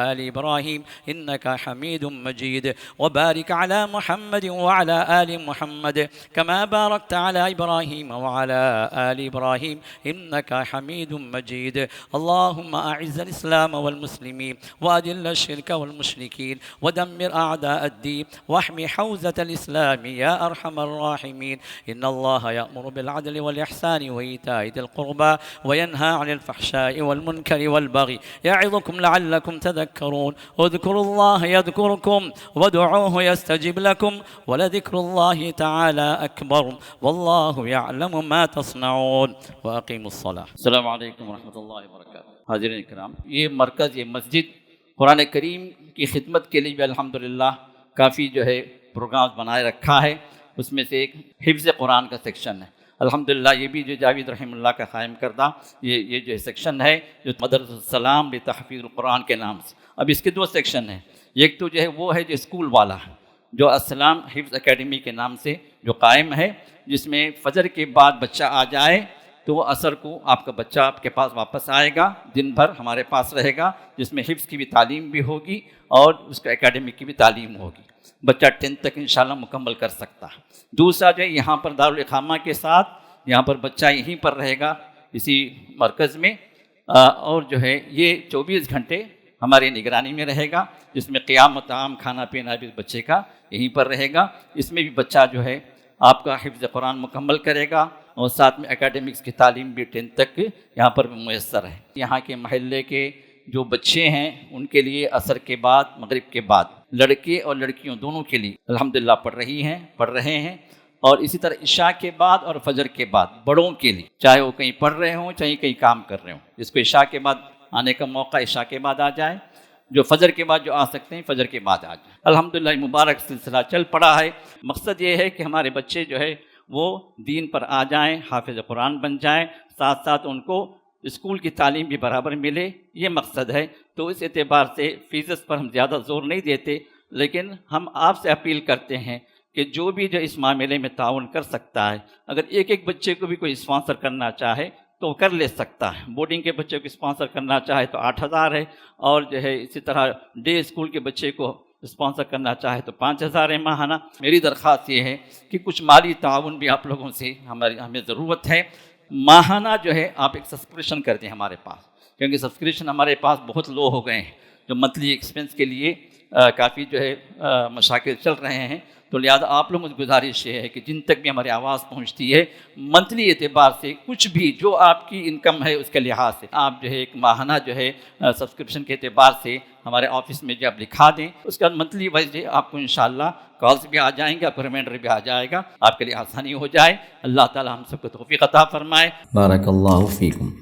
आलि इब्राहीम इन्नका हमीदुम मजीद व बारिक अला मुहम्मद व अला आलि मुहम्मद कमा बारकता अला इब्राहीम वअला आलि इब्राहीम इन्नका हमीदुम मजीद। अल्लाहुम्मा अइज़्ज़िल इस्लाम वल मुस्लिमीन व अज़िल्ल शिर्क वल मुशरिकीन व दम्मिर अअदाअद्दीन वहमी हौज़तल इस्लाम या अरहमर राहिमीन। इन्नल्लाहा यअमुरु बिल अदलि वल इहसानि व ईताइ ज़िल क़ुर्बा व यन्हा अनिल फ़हशाइ वल मुनकरि वल बग़ि यअइज़ुकुम लअल्लकुम तज़क्करून। उज़्कुरुल्लाह यज़्कुरुकुम वदउूहु यस्तजिब लकुम व लज़िक्रुल्लाहि तआला अकबर वल्लाहु यअलमु मा तस्नऊन व अक़ीमुस्सलाह। अस्सलामु अलैकुम व रहमतुल्लाहि व बरकातुहू। हाज़िरीन इकराम, ये मरकज़, ये मस्जिद कुरान करीम की खिदमत के लिए भी अल्हम्दुलिल्लाह काफ़ी जो है प्रोग्राम बनाए रखा है। उसमें से एक हिफ्ज़ कुरान का सेक्शन है। अल्हम्दुलिल्लाह ये भी जो जावेद रहमतुल्लाह का क़ायम करदा ये जो सेक्शन है जो मदरसतुस्सलाम लितहफ़ीज़िल कुरान के नाम से। अब इसके दो सेक्शन हैं। एक तो जो है वो है जो स्कूल वाला जो अस्सलाम हिफ्ज़ एकेडमी के नाम से जो कायम है, जिसमें फ़जर के बाद बच्चा आ जाए तो असर को आपका बच्चा आपके पास वापस आएगा, दिन भर हमारे पास रहेगा, जिसमें हिफ्ज़ की भी तालीम भी होगी और उसका एकेडमिक की भी तालीम होगी। बच्चा 10th तक इंशाल्लाह मुकम्मल कर सकता है। दूसरा जो है यहाँ पर दारुल इक़ामा के साथ यहाँ पर बच्चा यहीं पर रहेगा इसी मरकज़ में और जो है ये 24 घंटे हमारी निगरानी में रहेगा, जिसमें क़ियाम ताम खाना पीना भी बच्चे का यहीं पर रहेगा। इसमें भी बच्चा जो है आपका हिफ्ज़ कुरान मुकम्मल करेगा और साथ में एकेडमिक्स की तालीम भी 10th तक यहाँ पर मुयस्सर है। यहाँ के महल्ले के जो बच्चे हैं उनके लिए असर के बाद मगरिब के बाद लड़के और लड़कियों दोनों के लिए अल्हम्दुलिल्लाह पढ़ रहे हैं और इसी तरह इशा के बाद और फजर के बाद बड़ों के लिए, चाहे वो कहीं पढ़ रहे हों चाहे कहीं काम कर रहे हों, जिसको इशा के बाद आने का मौका इशा के बाद आ जाए, जो फजर के बाद जो आ सकते हैं फजर के बाद आ जाए। अल्हम्दुलिल्लाह मुबारक सिलसिला चल पड़ा है। मकसद ये है कि हमारे बच्चे जो है वो दीन पर आ जाएं, हाफिज़ कुरान बन जाएं, साथ साथ उनको स्कूल की तालीम भी बराबर मिले, ये मकसद है। तो इस एतबार से फ़ीस पर हम ज़्यादा ज़ोर नहीं देते, लेकिन हम आपसे अपील करते हैं कि जो भी जो इस मामले में ताउन कर सकता है, अगर एक एक बच्चे को भी कोई स्पॉन्सर करना चाहे तो कर ले सकता है। बोर्डिंग के बच्चे को स्पॉन्सर करना चाहे तो 8,000 है और जो है इसी तरह डे स्कूल के बच्चे को स्पॉन्सर करना चाहे तो 5,000 है माहाना। मेरी दरख्वास्त ये है कि कुछ माली ताउन भी आप लोगों से हमें ज़रूरत है। माहाना जो है आप एक सब्सक्रिप्शन कर दें हमारे पास, क्योंकि सब्सक्रिप्शन हमारे पास बहुत लो हो गए हैं, जो मंथली एक्सपेंस के लिए काफ़ी जो है मशाकिल चल रहे हैं। तो लिहाजा आप लोगों से गुजारिश ये है कि जिन तक भी हमारी आवाज़ पहुंचती है, मंथली एतबार से कुछ भी जो आपकी इनकम है उसके लिहाज से आप जो है एक माहाना जो है सब्सक्रिप्शन के एतबार से हमारे ऑफिस में जब लिखा दें, उसके बाद मंथली वाइज आपको इंशाअल्लाह कॉल्स भी आ जाएंगे, आपको रिमाइंडर भी आ जाएगा, आपके लिए आसानी हो जाए। अल्लाह ताला हम सबको तौफीक अता फरमाए। बारकल्लाहु फीकुम।